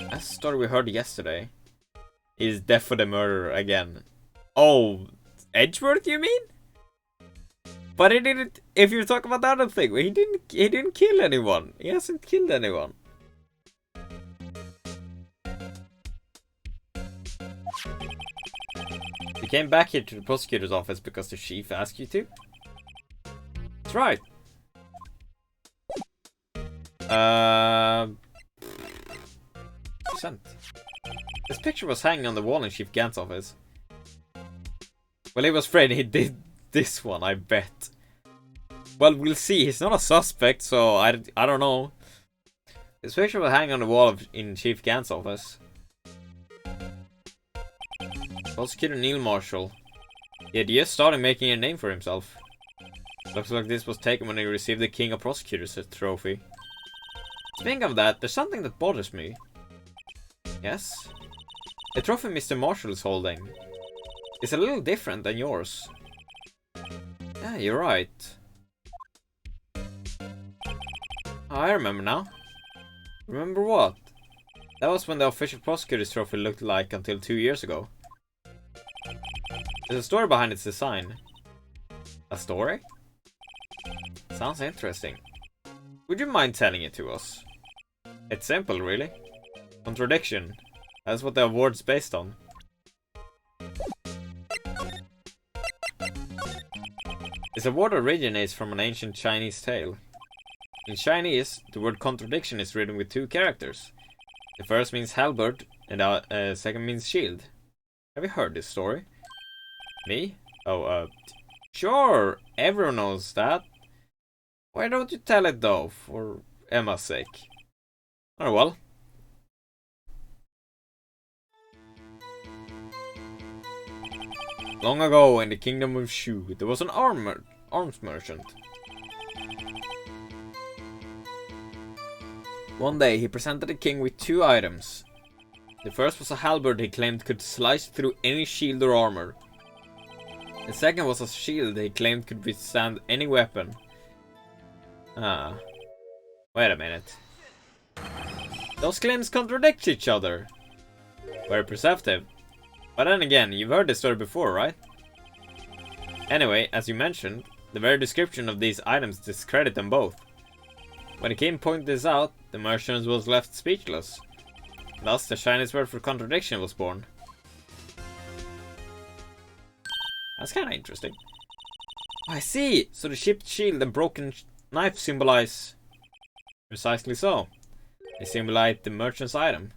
That's the story we heard yesterday. He's deaf for the murderer again. Oh, Edgeworth, you mean? But he didn't. If you're talking about the other thing, he didn't kill anyone. He hasn't killed anyone. You came back here to the prosecutor's office because the chief asked you to? That's right. Sent. This picture was hanging on the wall in Chief Gant's office. Well, he was afraid he did this one, I bet. Well, we'll see. He's not a suspect, so I don't know. This picture was hanging on the wall in Chief Gant's office. Prosecutor Neil Marshall. He had just started making a name for himself. Looks like this was taken when he received the King of Prosecutors trophy. Speaking of that, there's something that bothers me. Yes? The trophy Mr. Marshall is holding is a little different than yours. Yeah, you're right. Oh, I remember now. Remember what? That was when the official prosecutor's trophy looked like until 2 years ago. There's a story behind its design. A story? Sounds interesting. Would you mind telling it to us? It's simple, really. Contradiction. That's what the award's based on. This award originates from an ancient Chinese tale. In Chinese, the word contradiction is written with 2 characters. The first means halberd, and the second means shield. Have you heard this story? Me? Oh, sure, everyone knows that. Why don't you tell it though, for Emma's sake? Oh well. Long ago, in the kingdom of Shu, there was an arms merchant. One day, he presented the king with 2 items. The first was a halberd he claimed could slice through any shield or armor. The second was a shield he claimed could withstand any weapon. Wait a minute. Those claims contradict each other. Very perceptive. But then again, you've heard this story before, right? Anyway, as you mentioned, the very description of these items discredit them both. When the king pointed this out, the merchant was left speechless. Thus, the Chinese word for contradiction was born. That's kinda interesting. I see! So the chipped shield and broken knife symbolize... Precisely so. They symbolize the merchant's item.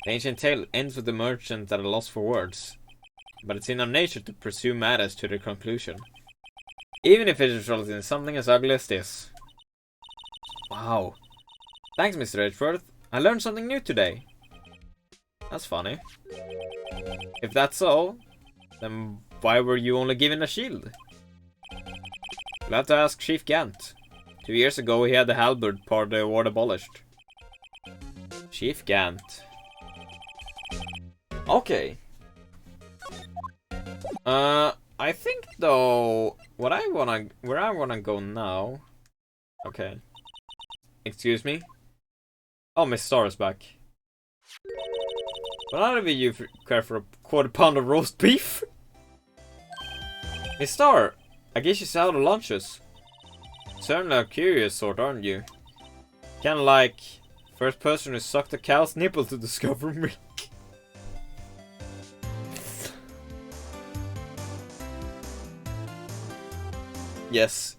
The ancient tale ends with the merchant at a loss for words. But it's in our nature to pursue matters to their conclusion. Even if it results in something as ugly as this. Wow. Thanks, Mr. Edgeworth. I learned something new today. That's funny. If that's so, then why were you only given a shield? You'll have to ask Chief Gant. 2 years ago he had the halberd part of the award abolished. Chief Gant. Okay. I think though where I wanna go now Okay. Excuse me? Oh, Miss Star is back. Well, how do you care for a quarter-pound of roast beef? Miss Star, I guess you sell the lunches. Certainly a curious sort, aren't you? Kinda like first person who sucked a cow's nipple to discover milk. Yes.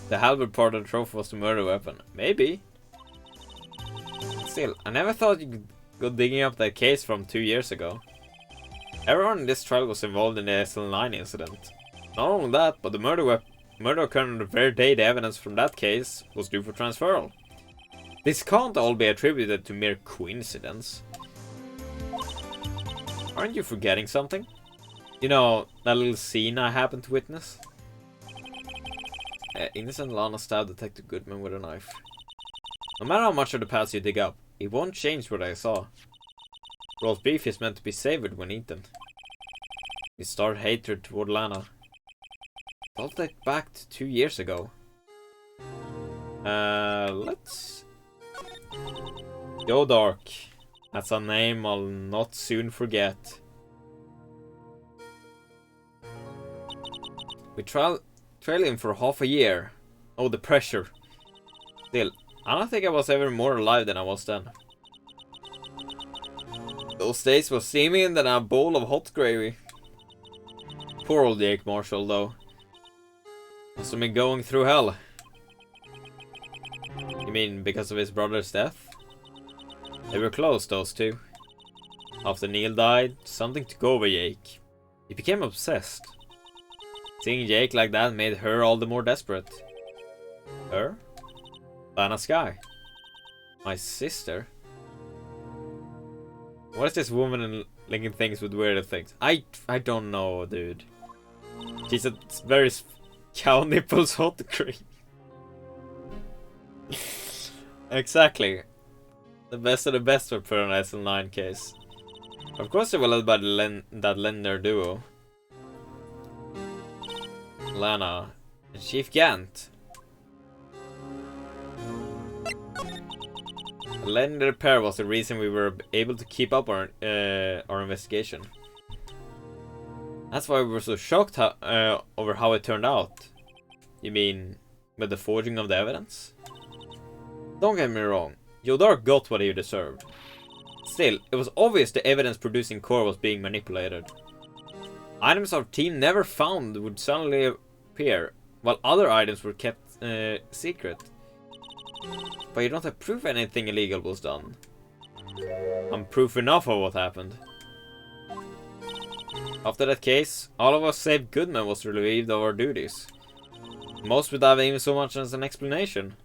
The halberd part of the trophy was the murder weapon. Maybe. Still, I never thought you could go digging up that case from 2 years ago. Everyone in this trial was involved in the SL9 incident. Not only that, but the murder occurred on the very day the evidence from that case was due for transferal. This can't all be attributed to mere coincidence. Aren't you forgetting something? You know, that little scene I happened to witness? Innocent Lana stabbed Detective Goodman with a knife. No matter how much of the past you dig up, it won't change what I saw. Roast beef is meant to be savored when eaten. We start hatred toward Lana. It all dates back to 2 years ago. Let's... Go Dark. That's a name I'll not soon forget. We trailed him for half a year. Oh, the pressure. Still, I don't think I was ever more alive than I was then. Those days was steamier than a bowl of hot gravy. Poor old Jake Marshall, though. Must have been going through hell. You mean because of his brother's death? They were close, those two. After Neil died, something took over Jake. He became obsessed. Seeing Jake like that made her all the more desperate. Her? Lana Skye. My sister? What is this woman and linking things with weirder things? I don't know, dude. She's a very cow nipples hot cream. Exactly. The best of the best were put on SL9 case. Of course they were led by that Lender duo. Lana and Chief Gant. The Lender pair was the reason we were able to keep up our investigation. That's why we were so shocked over how it turned out. You mean with the forging of the evidence? Don't get me wrong, Yodar got what he deserved. Still, it was obvious the evidence producing core was being manipulated. Items our team never found would suddenly appear, while other items were kept secret. But you don't have proof anything illegal was done. I'm proof enough of what happened. After that case, all of us save Goodman was relieved of our duties. Most without even so much as an explanation.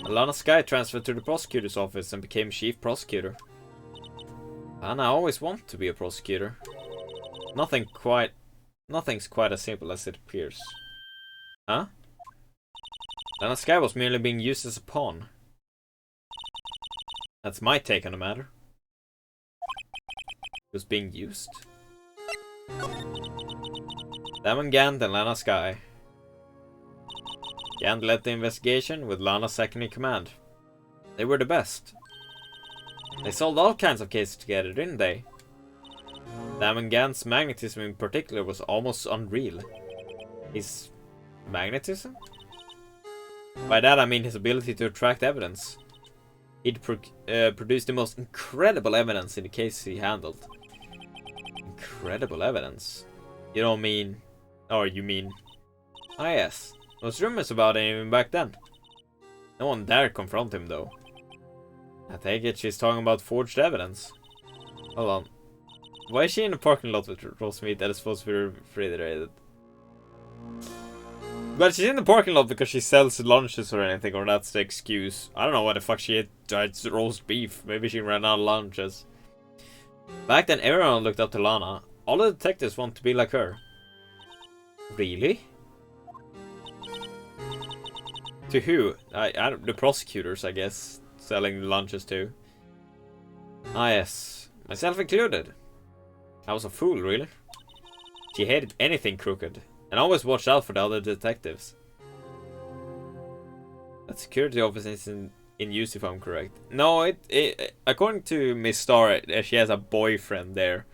Lana Skye transferred to the prosecutor's office and became chief prosecutor. Lana always wanted to be a prosecutor. Nothing's quite as simple as it appears. Huh? Lana Skye was merely being used as a pawn. That's my take on the matter. It was being used. Damon Gant and Lana Skye. Gant led the investigation with Lana second in command. They were the best. They solved all kinds of cases together, didn't they? Damon Gant's magnetism in particular was almost unreal. His magnetism? By that I mean his ability to attract evidence. He'd produced the most incredible evidence in the case he handled. Incredible evidence? You don't mean... Or you mean... Ah yes. There was rumors about him even back then. No one dared confront him though. I take it she's talking about forged evidence. Hold on. Why is she in the parking lot with roast meat that is supposed to be refrigerated? But she's in the parking lot because she sells lunches or anything, or that's the excuse. I don't know why the fuck she ate roast beef. Maybe she ran out of lunches. Back then everyone looked up to Lana. All the detectives want to be like her. Really? To who? The prosecutors, I guess. Selling lunches to. Ah yes. Myself included. I was a fool, really. She hated anything crooked. And always watched out for the other detectives. That security office is in use, if I'm correct. No, it according to Miss Star, she has a boyfriend there.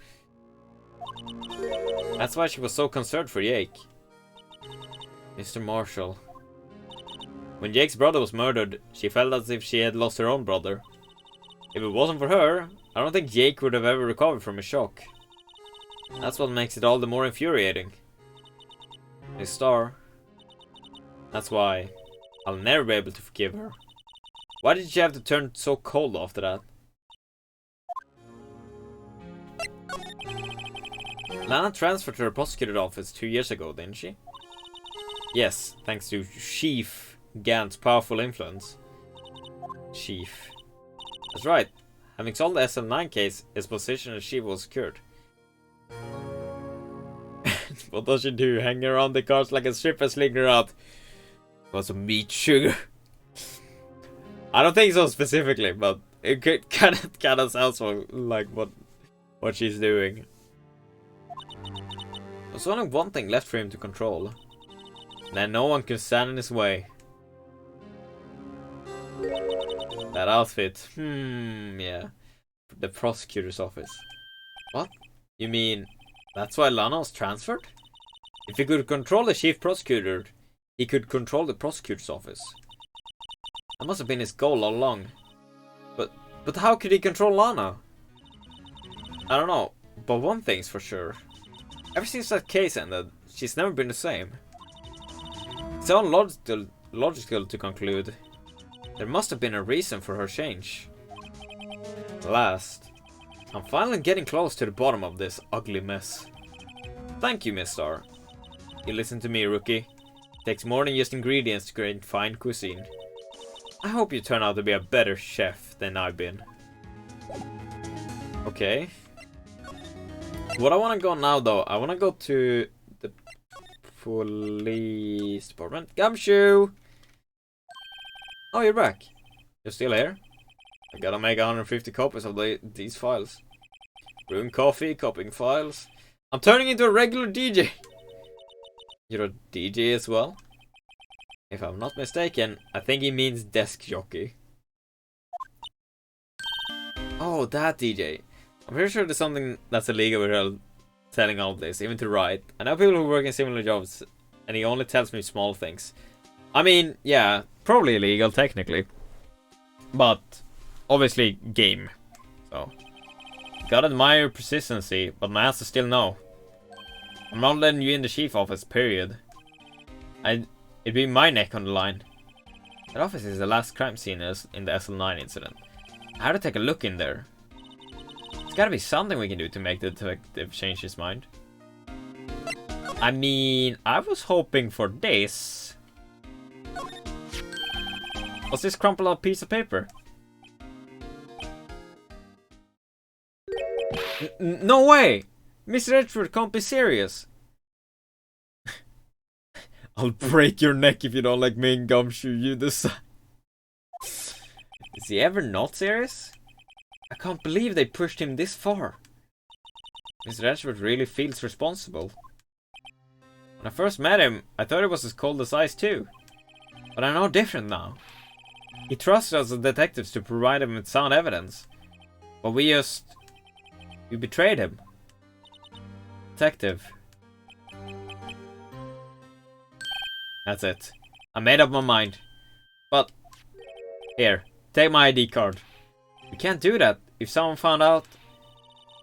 That's why she was so concerned for Jake. Mr. Marshall. When Jake's brother was murdered, she felt as if she had lost her own brother. If it wasn't for her, I don't think Jake would have ever recovered from his shock. That's what makes it all the more infuriating. Miss Star. That's why I'll never be able to forgive her. Why did she have to turn so cold after that? Lana transferred to her prosecutor's office 2 years ago, didn't she? Yes, thanks to Chief Gant's powerful influence. Chief. That's right. Having solved the SL9 case, his position as chief was secured. What does she do? Hang around the cars like a stripper slinger out. Want some meat sugar? I don't think so specifically, but it could kind of sounds like what she's doing. There's only one thing left for him to control. Then no one can stand in his way. That outfit. Yeah. The prosecutor's office. What? You mean that's why Lana was transferred? If he could control the chief prosecutor, he could control the prosecutor's office. That must have been his goal all along. But how could he control Lana? I don't know, but one thing's for sure. Ever since that case ended, she's never been the same. It's logical to conclude there must have been a reason for her change. Last, I'm finally getting close to the bottom of this ugly mess. Thank you, Miss Star. You listen to me, rookie. It takes more than just ingredients to create fine cuisine. I hope you turn out to be a better chef than I've been. Okay. What I want to go now, though, I want to go to the police department. Gumshoe! Oh, you're back. You're still here? I gotta make 150 copies of these files. Brewing coffee, copying files. I'm turning into a regular DJ! You're a DJ as well? If I'm not mistaken, I think he means desk jockey. Oh, that DJ. I'm pretty sure there's something that's illegal with her telling all of this, even to Wright. I know people who work in similar jobs, and he only tells me small things. I mean, yeah, probably illegal technically. But, obviously, game. So, gotta admire your persistency, but my answer is still no. I'm not letting you in the chief office, period. It'd be my neck on the line. That office is the last crime scene in the SL9 incident. I had to take a look in there. There's gotta be something we can do to make the detective change his mind. I mean, I was hoping for this. What's this crumpled up piece of paper? No way! Mr. Edgeworth can't be serious. I'll break your neck if you don't like me and Gumshoe, you decide. Is he ever not serious? I can't believe they pushed him this far. Mr. Edgeworth really feels responsible. When I first met him, I thought he was as cold as ice too. But I know different now. He trusts us as detectives to provide him with sound evidence. But we betrayed him. Detective. That's it. I made up my mind. But, here, take my ID card. You can't do that. If someone found out,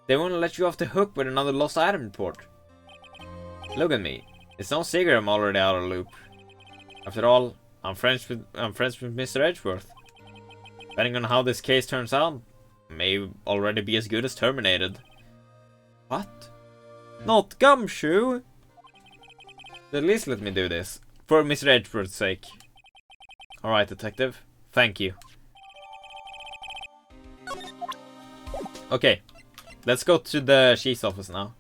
they wouldn't let you off the hook with another lost item report. Look at me. It's no secret I'm already out of the loop. After all, I'm friends with Mr. Edgeworth. Depending on how this case turns out, may already be as good as terminated. What? Not Gumshoe? At least let me do this. For Mr. Edgeworth's sake. Alright, detective. Thank you. Okay. Let's go to the chief's office now.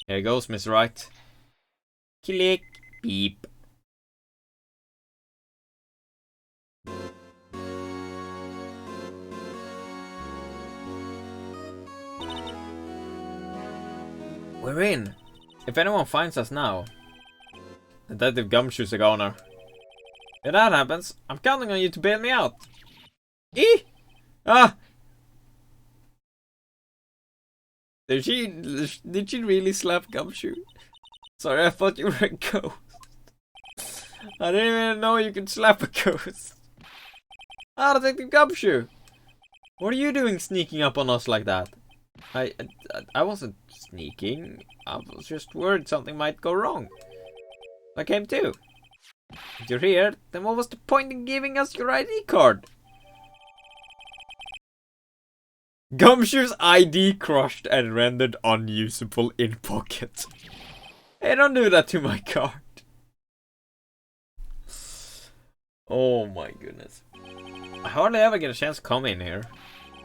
Here goes, Miss Wright. Click. Beep. We're in. If anyone finds us now. Detective Gumshoe's a goner. If that happens, I'm counting on you to bail me out. Eee! Ah! Did she really slap Gumshoe? Sorry, I thought you were a ghost. I didn't even know you could slap a ghost. Ah, Detective Gumshoe! What are you doing sneaking up on us like that? I wasn't sneaking. I was just worried something might go wrong. I came too. If you're here, then what was the point in giving us your ID card? Gumshoe's ID crushed and rendered unusable in pocket. Hey, don't do that to my card. Oh my goodness. I hardly ever get a chance to come in here.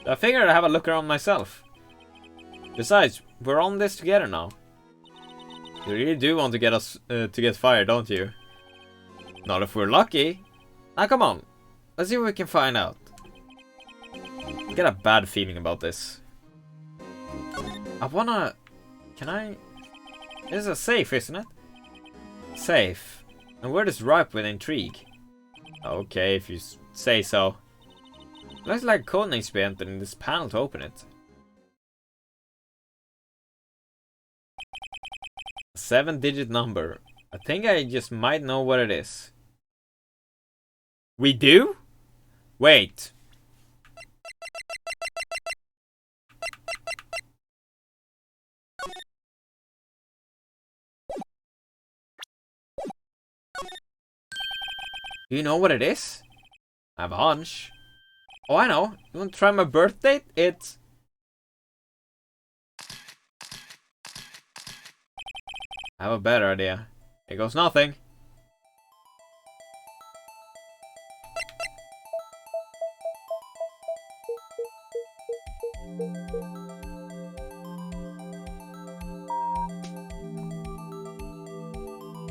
So I figured I'd have a look around myself. Besides, we're on this together now. You really do want to get us to get fired, don't you? Not if we're lucky. Now come on, let's see what we can find out. I get a bad feeling about this. I wanna... Can I... This is a safe, isn't it? Safe. And word is ripe with intrigue. Okay, if you say so. Looks like a code needs to be entered in this panel to open it. A 7-digit number. I think I just might know what it is. We do? Wait. Do you know what it is? I have a hunch. Oh, I know. You want to try my birth date? It's... I have a better idea. Here goes nothing.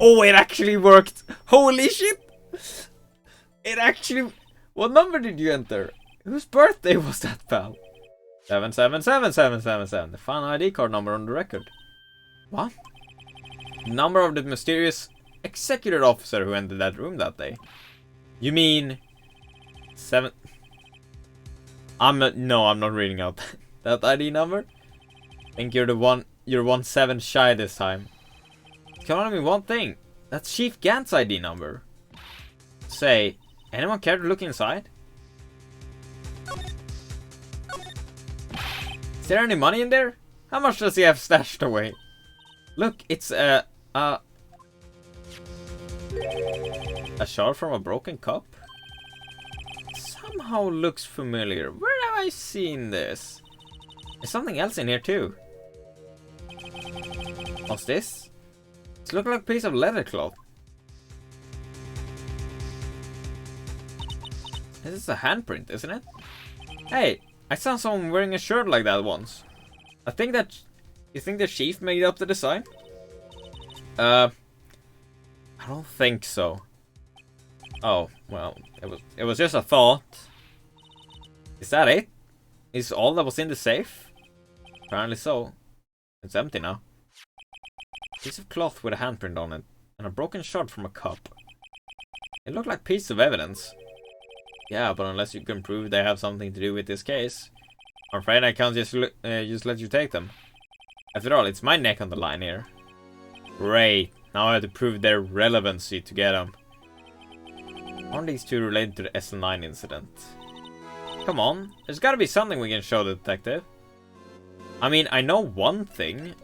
Oh, it actually worked! Holy shit! It actually... What number did you enter? Whose birthday was that, pal? 777777. The final ID card number on the record. What? Number of the mysterious executive officer who entered that room that day. You mean... 7... No, I'm not reading out that ID number. I think you're 1-7 shy this time. It can only mean one thing. That's Chief Gant's ID number. Say, anyone care to look inside? Is there any money in there? How much does he have stashed away? Look, it's a shard from a broken cup? Somehow looks familiar. Where have I seen this? There's something else in here too. What's this? It looks like a piece of leather cloth. This is a handprint, isn't it? Hey, I saw someone wearing a shirt like that once. I think that... You think the chief made up the design? I don't think so. Oh, well, it was just a thought. Is that it? Is all that was in the safe? Apparently so. It's empty now. Piece of cloth with a handprint on it, and a broken shard from a cup. It looked like a piece of evidence. Yeah, but unless you can prove they have something to do with this case, I'm afraid I can't just let you take them. After all, it's my neck on the line here. Great, now I have to prove their relevancy to get them. Aren't these two related to the SL9 incident? Come on, there's gotta be something we can show the detective. I mean, I know one thing.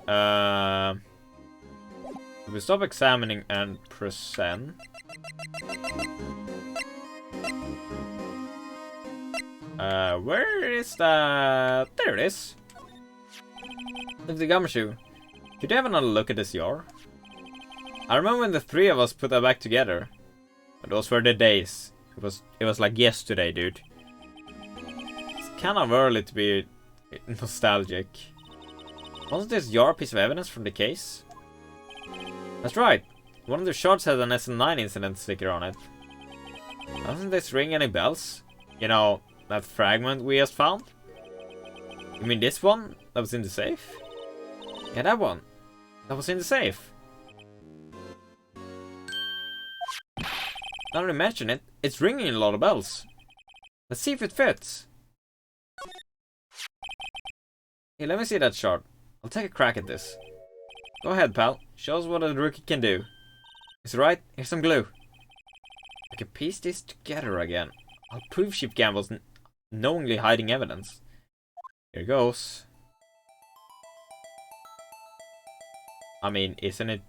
If we stop examining and present. Where is that? There it is. Look, the gumshoe. Could you have another look at this jar? I remember when the three of us put that back together. But those were the days. It was like yesterday, dude. It's kind of early to be nostalgic. Wasn't this jar a piece of evidence from the case? That's right. One of the shards had an SL9 incident sticker on it. Doesn't this ring any bells? You know, that fragment we just found? You mean this one that was in the safe? Yeah, that one. That was in the safe. Now that I mention it, it's ringing a lot of bells. Let's see if it fits. Hey, let me see that shard. I'll take a crack at this. Go ahead, pal. Show us what a rookie can do. Is it right? Here's some glue. I can piece this together again. I'll prove Chief Gamble's knowingly hiding evidence. Here goes. I mean, isn't it?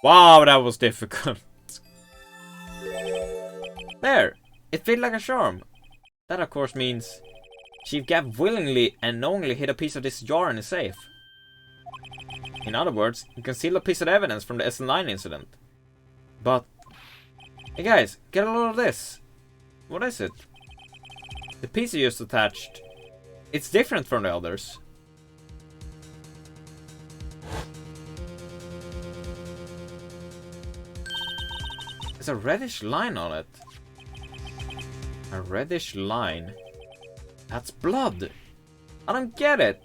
Wow, that was difficult. There! It fit like a charm. That of course means Chief Gab willingly and knowingly hid a piece of this jar in his safe. In other words, he concealed a piece of evidence from the SL9 incident. But... Hey guys, get a load of this. What is it? The piece you just attached. It's different from the others. There's a reddish line on it. A reddish line. That's blood. I don't get it.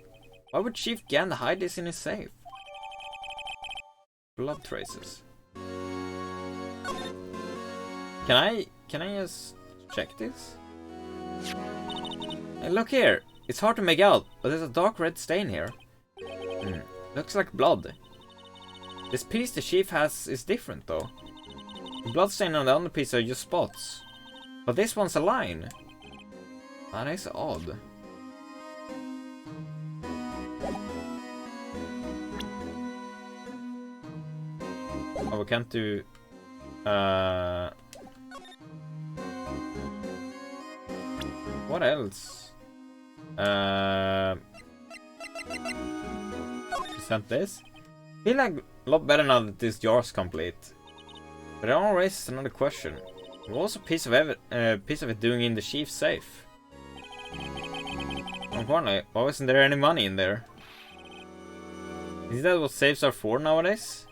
Why would Chief Gand hide this in his safe? Blood traces. Can I just check this? Hey, look here. It's hard to make out, but there's a dark red stain here. Looks like blood. This piece the Chief has is different though. The blood stain on the other piece are just spots. But this one's a line. That is odd. Oh, we can't do... What else? Present this? Feel like a lot better now that this jar's complete. But it all raises another question. What was a piece of it doing in the Chief's safe? Unfortunately, why wasn't there any money in there? Is that what safes are for nowadays?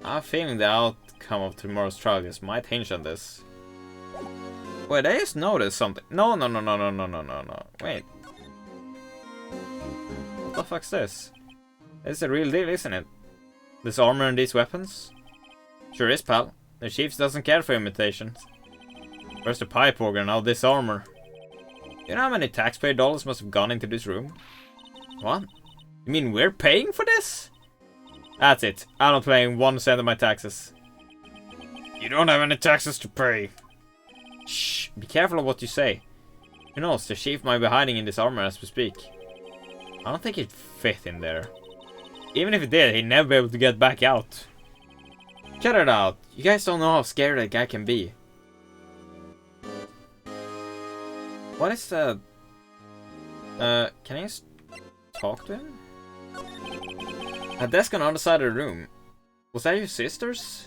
I have a feeling the outcome of tomorrow's trial just might hinge on this. Wait, I just noticed something. No. Wait. What the fuck's this? This is a real deal, isn't it? This armor and these weapons? Sure is, pal. The Chiefs doesn't care for imitations. First the pipe organ, now this armor. You know how many taxpayer dollars must have gone into this room? What? You mean we're paying for this? That's it. I'm not paying 1 cent of my taxes. You don't have any taxes to pay. Shh, be careful of what you say. Who knows, the Chief might be hiding in this armor as we speak. I don't think it'd fit in there. Even if it did, he'd never be able to get back out. Cut it out. You guys don't know how scary that guy can be. What is the... can I just talk to him? A desk on the other side of the room. Was that your sister's?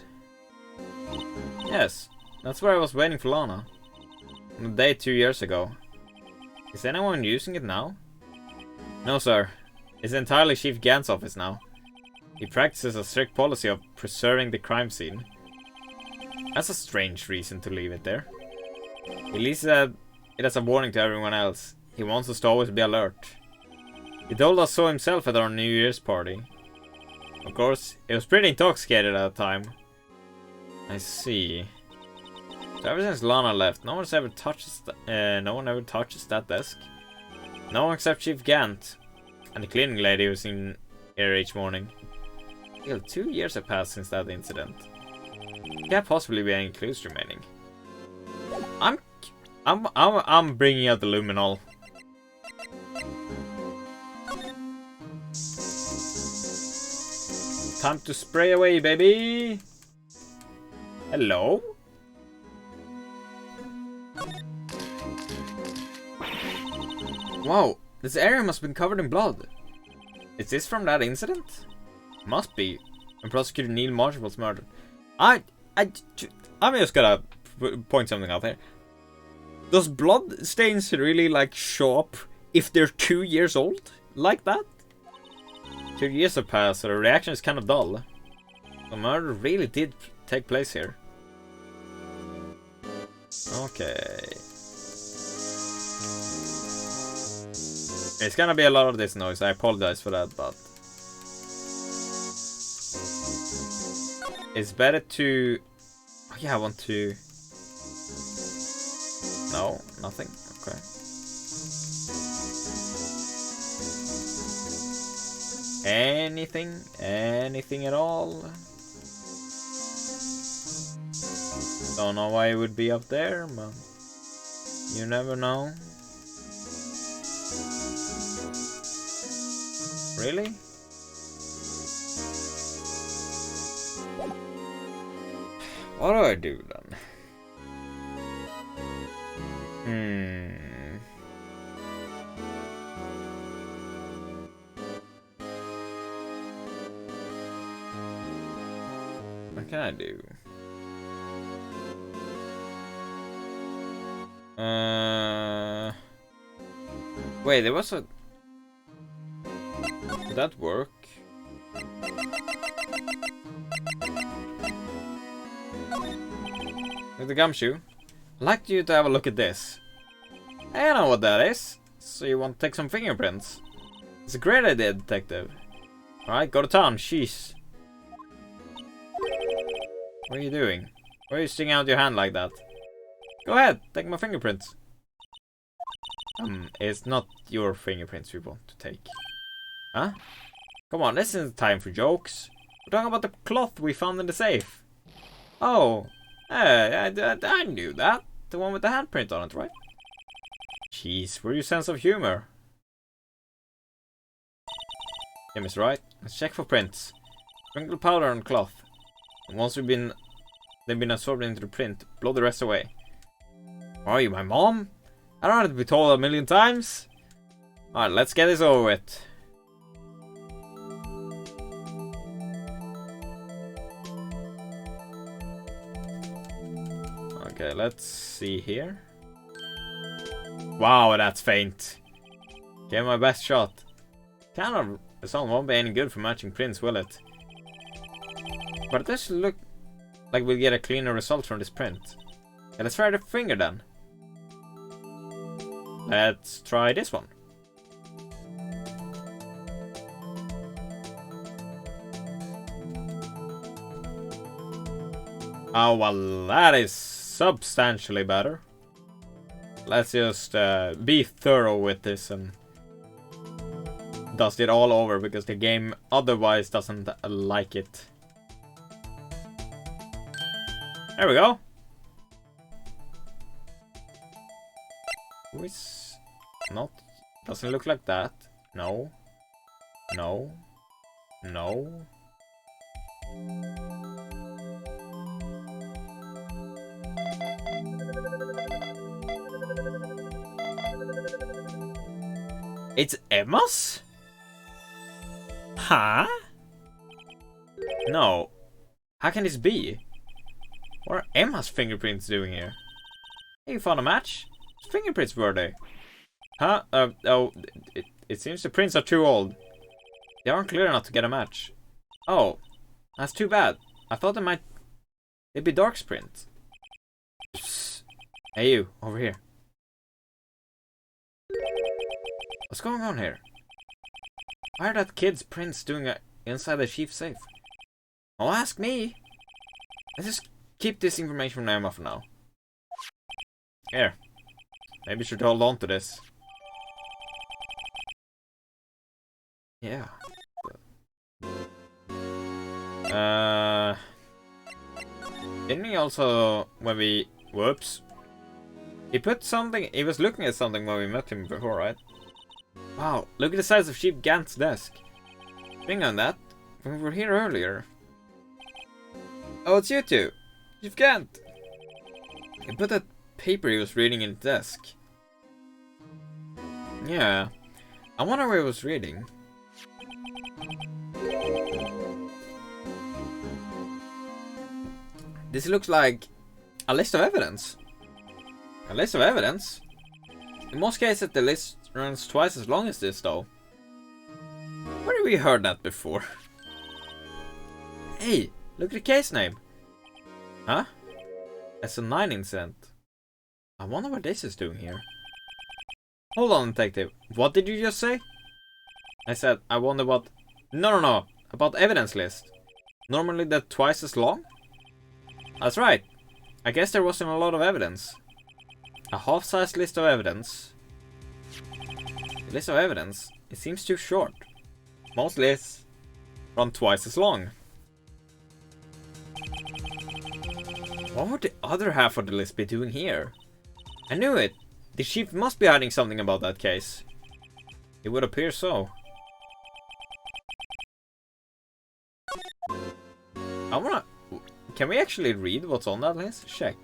Yes. That's where I was waiting for Lana. On a day 2 years ago. Is anyone using it now? No, sir. It's entirely Chief Gant's office now. He practices a strict policy of preserving the crime scene. That's a strange reason to leave it there. He leaves it as a warning to everyone else. He wants us to always be alert. He told us so himself at our New Year's party. Of course, he was pretty intoxicated at the time. I see. So ever since Lana left, no one ever touches that desk. No one except Chief Gant and the cleaning lady who's in here each morning. Still, 2 years have passed since that incident. Can't possibly be any clues remaining. I'm bringing out the luminol. Time to spray away, baby. Hello? Wow, this area must have been covered in blood. Is this from that incident? Must be. And Prosecutor Neil Marshall was murdered. I'm just gonna point something out here. Does blood stains really like show up if they're 2 years old? Like that? 2 years have passed, so the reaction is kind of dull. The murder really did take place here. Okay. It's gonna be a lot of this noise, I apologize for that, but... it's better to... Oh, yeah, I want to... No, nothing. Okay. Anything at all? Don't know why it would be up there, but you never know. Really? What do I do then? What can I do? Wait, there was a... Did that work? With the gumshoe? I'd like you to have a look at this. I know what that is. So you want to take some fingerprints? It's a great idea, detective. Alright, go to town, sheesh. What are you doing? Why are you sticking out your hand like that? Go ahead, take my fingerprints. It's not your fingerprints we want to take. Huh? Come on, this isn't time for jokes. We're talking about the cloth we found in the safe. Oh, I knew that. The one with the handprint on it, right? Jeez, where's your sense of humor? Yeah, Mr. Wright, let's check for prints. Sprinkle powder on cloth. And once they've been absorbed into the print, blow the rest away. Are you my mom? I don't have to be told a million times. Alright, let's get this over with. Okay, let's see here. Wow, that's faint. Gave my best shot. Kind of, the song won't be any good for matching prints, will it? But it does look like we'll get a cleaner result from this print. Okay, let's try the finger then. Let's try this one. Oh, well, that is substantially better. Let's just be thorough with this and dust it all over because the game otherwise doesn't like it. There we go. Who is not? Doesn't look like that. No. No. No. It's Emma's? Huh? No. How can this be? What are Emma's fingerprints doing here? Hey, you found a match? Whose fingerprints were they? Huh? Oh, it seems the prints are too old. They aren't clear enough to get a match. Oh, that's too bad. I thought they'd be Dark's print. Psst. Hey you, over here. What's going on here? Why are that kid's prints doing inside the chief's safe? Don't ask me. Let's just keep this information from Emma for now. Here. Maybe you should hold on to this. Yeah. Didn't he also, when we... Whoops. He put something... He was looking at something when we met him before, right? Wow, look at the size of Chief Gant's desk. Think on that. We were here earlier. Oh, it's you two. Chief Gant. He put that paper he was reading in the desk. Yeah. I wonder where he was reading. This looks like a list of evidence. A list of evidence? In most cases, the list runs twice as long as this, though. Where have we heard that before? Hey, look at the case name. Huh? That's a 9 incident. I wonder what this is doing here. Hold on, detective. What did you just say? I said, I wonder what... No. About the evidence list. Normally they're twice as long? That's right. I guess there wasn't a lot of evidence. A half-sized list of evidence. The list of evidence? It seems too short. Most lists run twice as long. What would the other half of the list be doing here? I knew it! The chief must be hiding something about that case. It would appear so. I wanna... Can we actually read what's on that list? Check.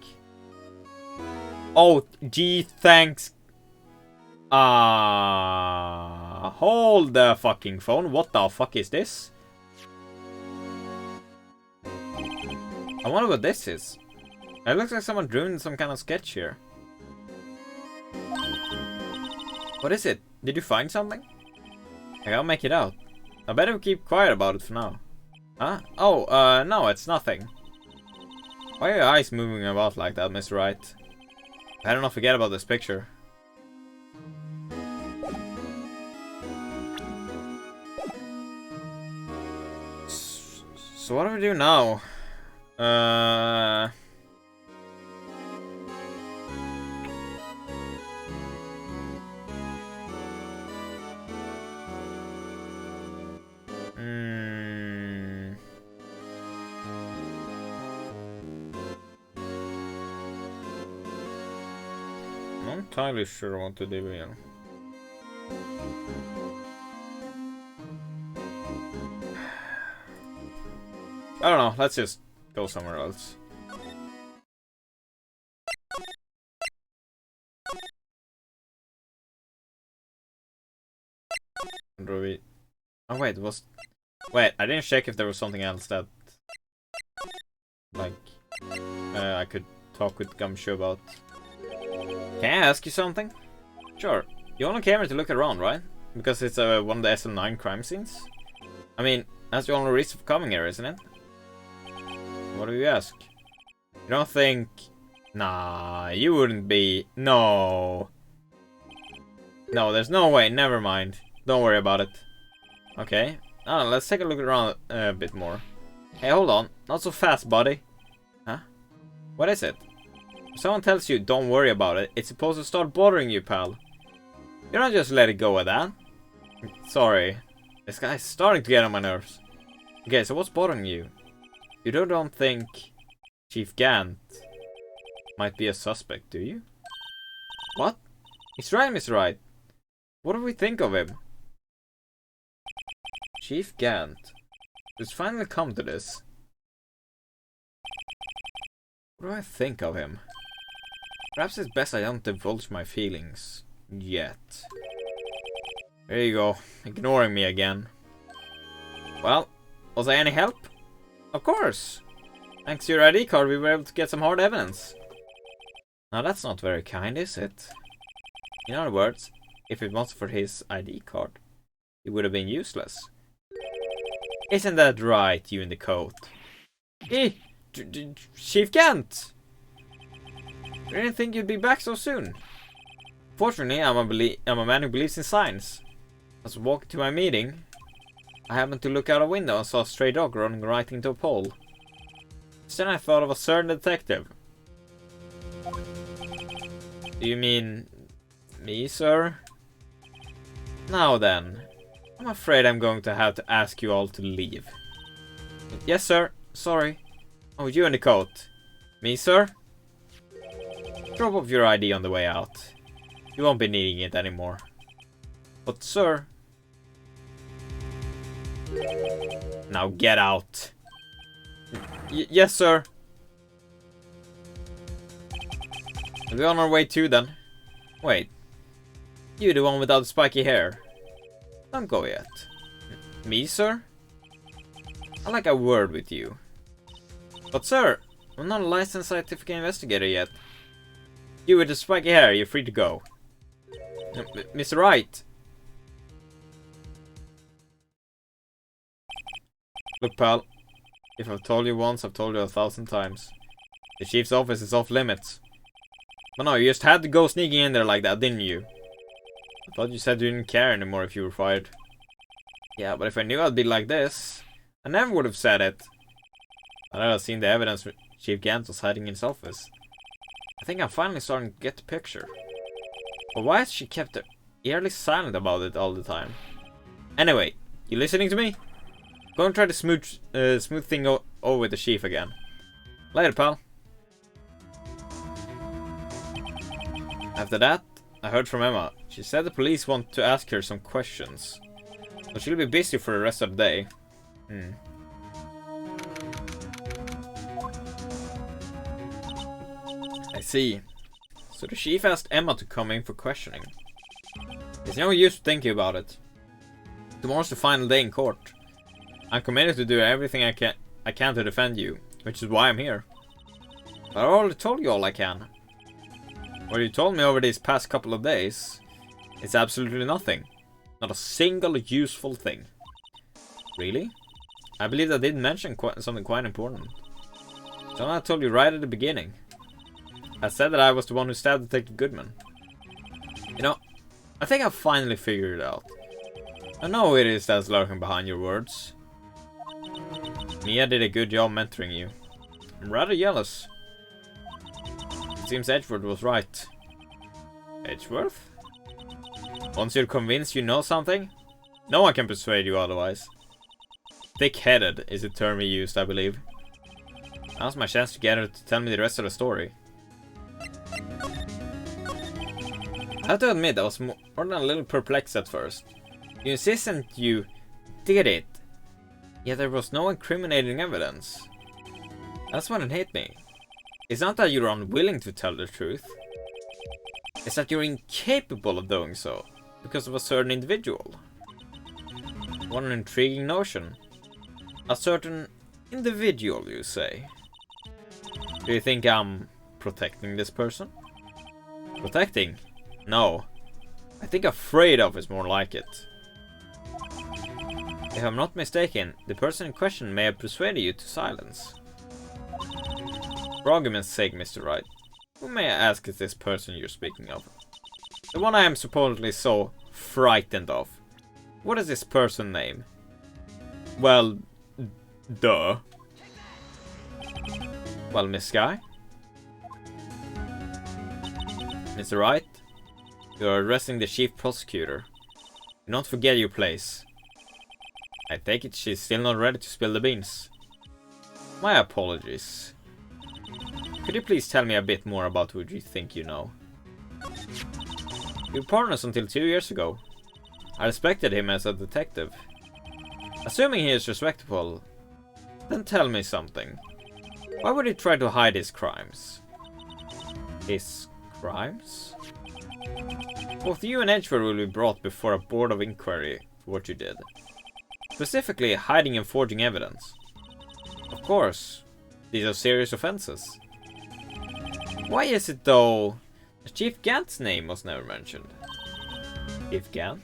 Oh, gee, thanks. Hold the fucking phone. What the fuck is this? I wonder what this is. It looks like someone drew some kind of sketch here. What is it? Did you find something? I gotta make it out. I better keep quiet about it for now. Huh? Oh, no, it's nothing. Why are your eyes moving about like that, Mr. Wright? I don't know, forget about this picture. So what do we do now? I'm not entirely sure what to do here. I don't know, let's just go somewhere else. Oh wait, wait, I didn't check if there was something else that like I could talk with Gumshoe about. Can I ask you something? Sure. You only came here to look around, right? Because it's one of the SL9 crime scenes? I mean, that's the only reason for coming here, isn't it? What do you ask? You don't think... Nah, you wouldn't be... No. No, there's no way. Never mind. Don't worry about it. Okay. Oh, let's take a look around a bit more. Hey, hold on. Not so fast, buddy. Huh? What is it? If someone tells you don't worry about it, it's supposed to start bothering you, pal. You don't just let it go at that. Sorry. This guy's starting to get on my nerves. Okay, so what's bothering you? You don't think Chief Gant might be a suspect, do you? What? He's right, Mr. Wright. What do we think of him? Chief Gant. Let's finally come to this. What do I think of him? Perhaps it's best I don't divulge my feelings yet. There you go, ignoring me again. Well, was I any help? Of course! Thanks to your ID card, we were able to get some hard evidence. Now that's not very kind, is it? In other words, if it wasn't for his ID card, it would have been useless. Isn't that right, you in the coat? Hey, Chief Gant! I didn't think you'd be back so soon. Fortunately, I'm a man who believes in science. As I was walking to my meeting, I happened to look out a window and saw a stray dog running right into a pole. Then I thought of a certain detective. Do you mean me, sir? Now then, I'm afraid I'm going to have to ask you all to leave. Yes, sir. Sorry. Oh, you in the coat. Me, sir? Drop off your ID on the way out. You won't be needing it anymore. But, sir... Now get out. Yes, sir. Are we on our way too, then? Wait. You the one without the spiky hair. Don't go yet. Me, sir? I'd like a word with you. But, sir, I'm not a licensed scientific investigator yet. You with the spiky hair, you're free to go. Mr. Wright. Look, pal. If I've told you once, I've told you 1,000 times. The chief's office is off limits. But no, you just had to go sneaking in there like that, didn't you? I thought you said you didn't care anymore if you were fired. Yeah, but if I knew I'd be like this, I never would have said it. I've seen the evidence Chief Gant was hiding in his office. I think I'm finally starting to get the picture. But why has she kept eerily silent about it all the time? Anyway, you listening to me? Go and try to smooth thing over with the chief again. Later, pal. After that, I heard from Emma. She said the police want to ask her some questions. So she'll be busy for the rest of the day. I see. So the chief asked Emma to come in for questioning. There's no use thinking about it. Tomorrow's the final day in court. I'm committed to do everything I can to defend you, which is why I'm here. But I already told you all I can. What you told me over these past couple of days is absolutely nothing. Not a single useful thing. Really? I believe I did mention something quite important. Something I told you right at the beginning. I said that I was the one who stabbed Detective Goodman. You know, I think I've finally figured it out. I know who it is that's lurking behind your words. Mia did a good job mentoring you. I'm rather jealous. It seems Edgeworth was right. Edgeworth? Once you're convinced you know something, no one can persuade you otherwise. Thick-headed is the term he used, I believe. Now's my chance to get her to tell me the rest of the story. I have to admit, I was more than a little perplexed at first. You insisted you did it, yet there was no incriminating evidence. That's when it hit me. It's not that you're unwilling to tell the truth. It's that you're incapable of doing so, because of a certain individual. What an intriguing notion. A certain individual, you say. Do you think I'm protecting this person? Protecting? No. I think afraid of is more like it. If I'm not mistaken, the person in question may have persuaded you to silence. For argument's sake, Mr. Wright, who may I ask is this person you're speaking of? The one I am supposedly so frightened of. What is this person name? Well, duh. Well, Miss Guy? Mr. Wright, you are arresting the chief prosecutor. Do not forget your place. I take it she's still not ready to spill the beans. My apologies. Could you please tell me a bit more about what you think you know? You were partners until 2 years ago. I respected him as a detective. Assuming he is respectable, then tell me something. Why would he try to hide his crimes? His crimes? Both you and Edgeworth will be brought before a board of inquiry for what you did. Specifically, hiding and forging evidence. Of course, these are serious offenses. Why is it, though, that Chief Gant's name was never mentioned? Chief Gant?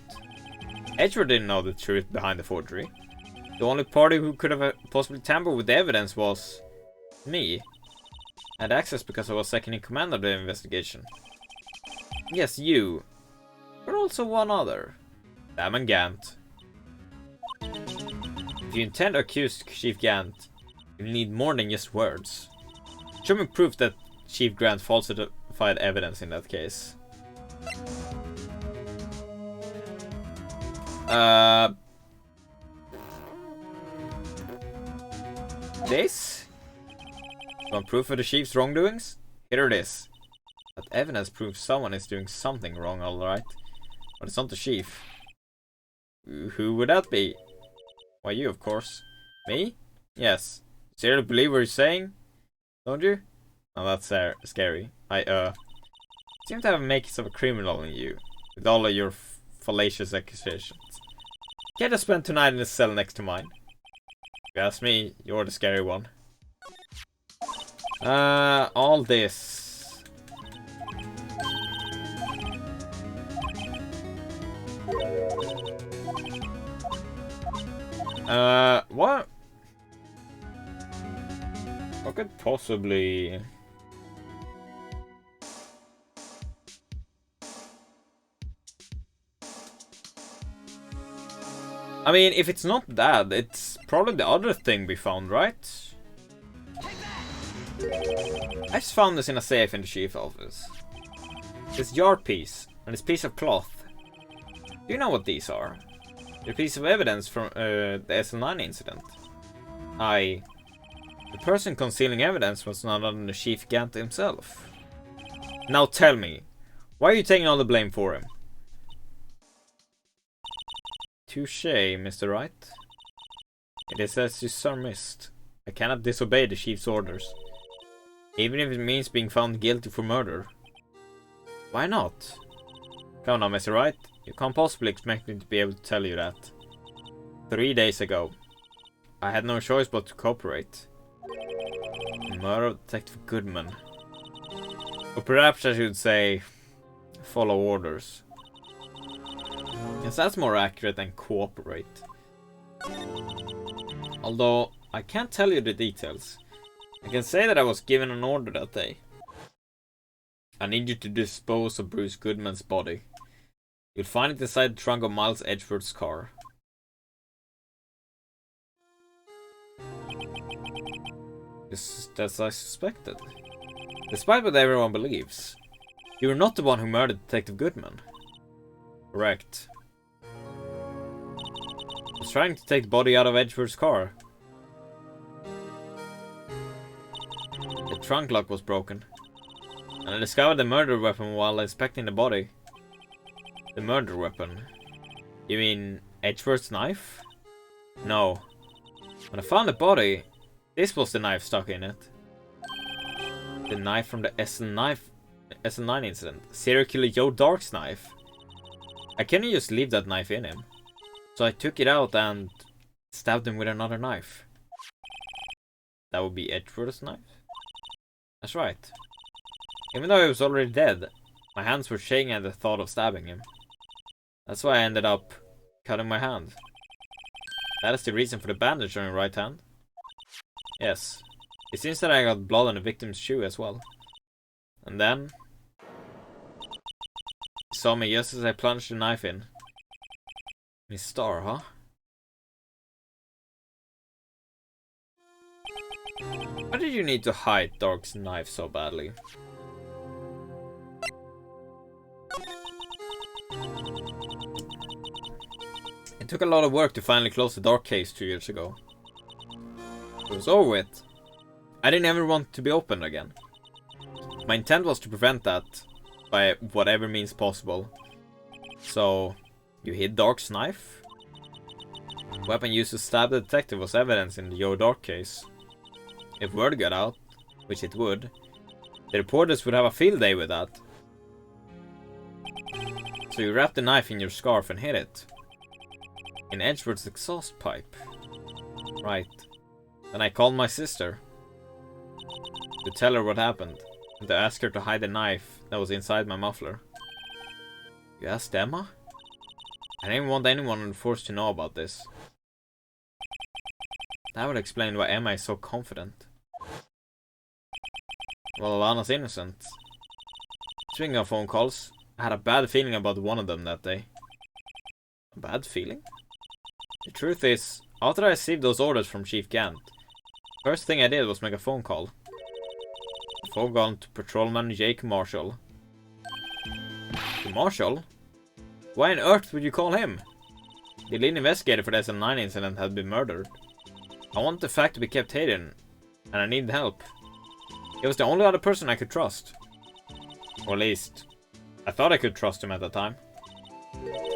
Edgeworth didn't know the truth behind the forgery. The only party who could have possibly tampered with the evidence was me. I had access because I was second in command of the investigation. Yes, you. But also one other. Sam and Gant. If you intend to accuse Chief Gant, you need more than just words. Show me proof that Chief Gant falsified evidence in that case. This? Want proof of the chief's wrongdoings? Here it is. That evidence proves someone is doing something wrong, alright. But it's not the chief. Who would that be? Why, you, of course. Me? Yes. You seriously believe what you're saying? Don't you? Oh, that's scary. I seem to have a makings of a criminal in you, with all of your fallacious accusations. Can't just spend tonight in the cell next to mine. If you ask me, you're the scary one. All this. What? What could possibly... I mean, if it's not that, it's probably the other thing we found, right? I just found this in a safe in the chief office. This yard piece and this piece of cloth. Do you know what these are? They're a piece of evidence from the SL9 incident. The person concealing evidence was none other than the Chief Gant himself. Now tell me, why are you taking all the blame for him? Touché, Mr. Wright. It is as you surmised. I cannot disobey the Chief's orders, even if it means being found guilty for murder. Why not? Come now, Mr. Wright. You can't possibly expect me to be able to tell you that. 3 days ago, I had no choice but to cooperate. The murder of Detective Goodman. Or perhaps I should say, follow orders. Yes, that's more accurate than cooperate. Although, I can't tell you the details. I can say that I was given an order that day. I need you to dispose of Bruce Goodman's body. You'll find it inside the trunk of Miles Edgeworth's car. Just as I suspected. Despite what everyone believes, you were not the one who murdered Detective Goodman. Correct. I was trying to take the body out of Edgeworth's car. The trunk lock was broken, and I discovered the murder weapon while inspecting the body. The murder weapon? You mean Edgeworth's knife? No. When I found the body, this was the knife stuck in it. The knife from the SL9 incident. Serial killer Joe Dark's knife. I couldn't just leave that knife in him. So I took it out and stabbed him with another knife. That would be Edgeworth's knife? That's right. Even though he was already dead, my hands were shaking at the thought of stabbing him. That's why I ended up cutting my hand. That is the reason for the bandage on your right hand. Yes. It seems that I got blood on the victim's shoe as well. And then he saw me just as I plunged the knife in. Miss Star, huh? Why did you need to hide Dark's knife so badly? It took a lot of work to finally close the Dark case 2 years ago. It was over with. I didn't ever want it to be opened again. My intent was to prevent that by whatever means possible. So, you hid Dark's knife? The weapon used to stab the detective was evidence in the Joe Dark case. If word got out, which it would, the reporters would have a field day with that. So you wrapped the knife in your scarf and hid it. In Edgeworth's exhaust pipe. Right. Then I called my sister to tell her what happened, and to ask her to hide the knife that was inside my muffler. You asked Emma? I didn't want anyone on the force to know about this. That would explain why Emma is so confident. Well, Alana's innocent. Speaking of phone calls, I had a bad feeling about one of them that day. A bad feeling? The truth is, after I received those orders from Chief Gant, first thing I did was make a phone call. A phone call to Patrolman Jake Marshall. To Marshall? Why on earth would you call him? The lead investigator for the SL9 incident had been murdered. I want the fact to be kept hidden, and I needed help. He was the only other person I could trust. Or at least, I thought I could trust him at the time.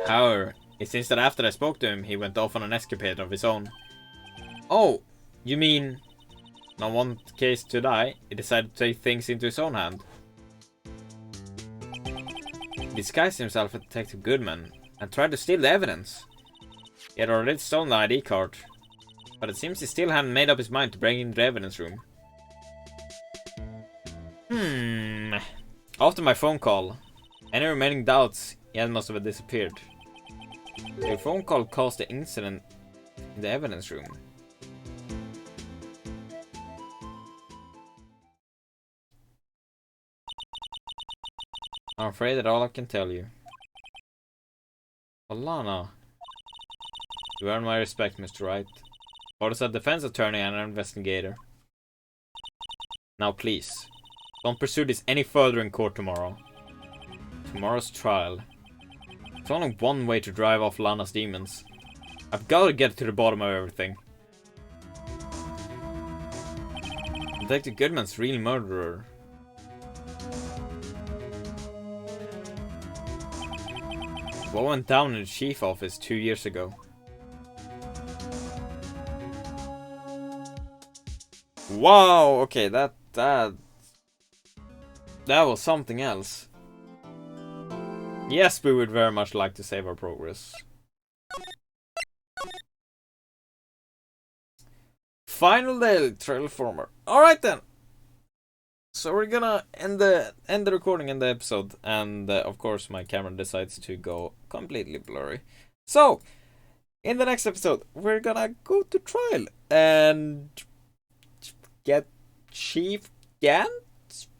However, it seems that after I spoke to him, he went off on an escapade of his own. Oh, you mean, on one case to die, he decided to take things into his own hand. He disguised himself as Detective Goodman and tried to steal the evidence. He had already stolen the ID card, but it seems he still hadn't made up his mind to break into the evidence room. After my phone call, any remaining doubts he had must have disappeared. The phone call caused the incident in the evidence room. I'm afraid that's all I can tell you. Alana. You earn my respect, Mr. Wright. Both as a defense attorney and an investigator. Now please, don't pursue this any further in court tomorrow. Tomorrow's trial. There's only one way to drive off Lana's demons. I've got to get to the bottom of everything. Detective Goodman's real murderer. What went down in the chief office 2 years ago? Wow, okay, that was something else. Yes, we would very much like to save our progress. Final daily trail former. Alright then. So we're gonna end the recording in the episode, and of course my camera decides to go completely blurry. So, in the next episode, we're gonna go to trial and get Chief Gant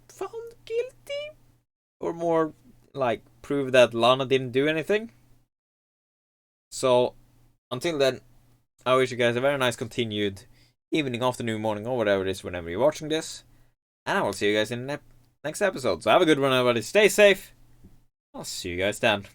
found guilty? Or more like prove that Lana didn't do anything? So, until then, I wish you guys a very nice continued evening, afternoon, morning, or whatever it is whenever you're watching this. And I will see you guys in the next episode. So have a good one, everybody. Stay safe. I'll see you guys then.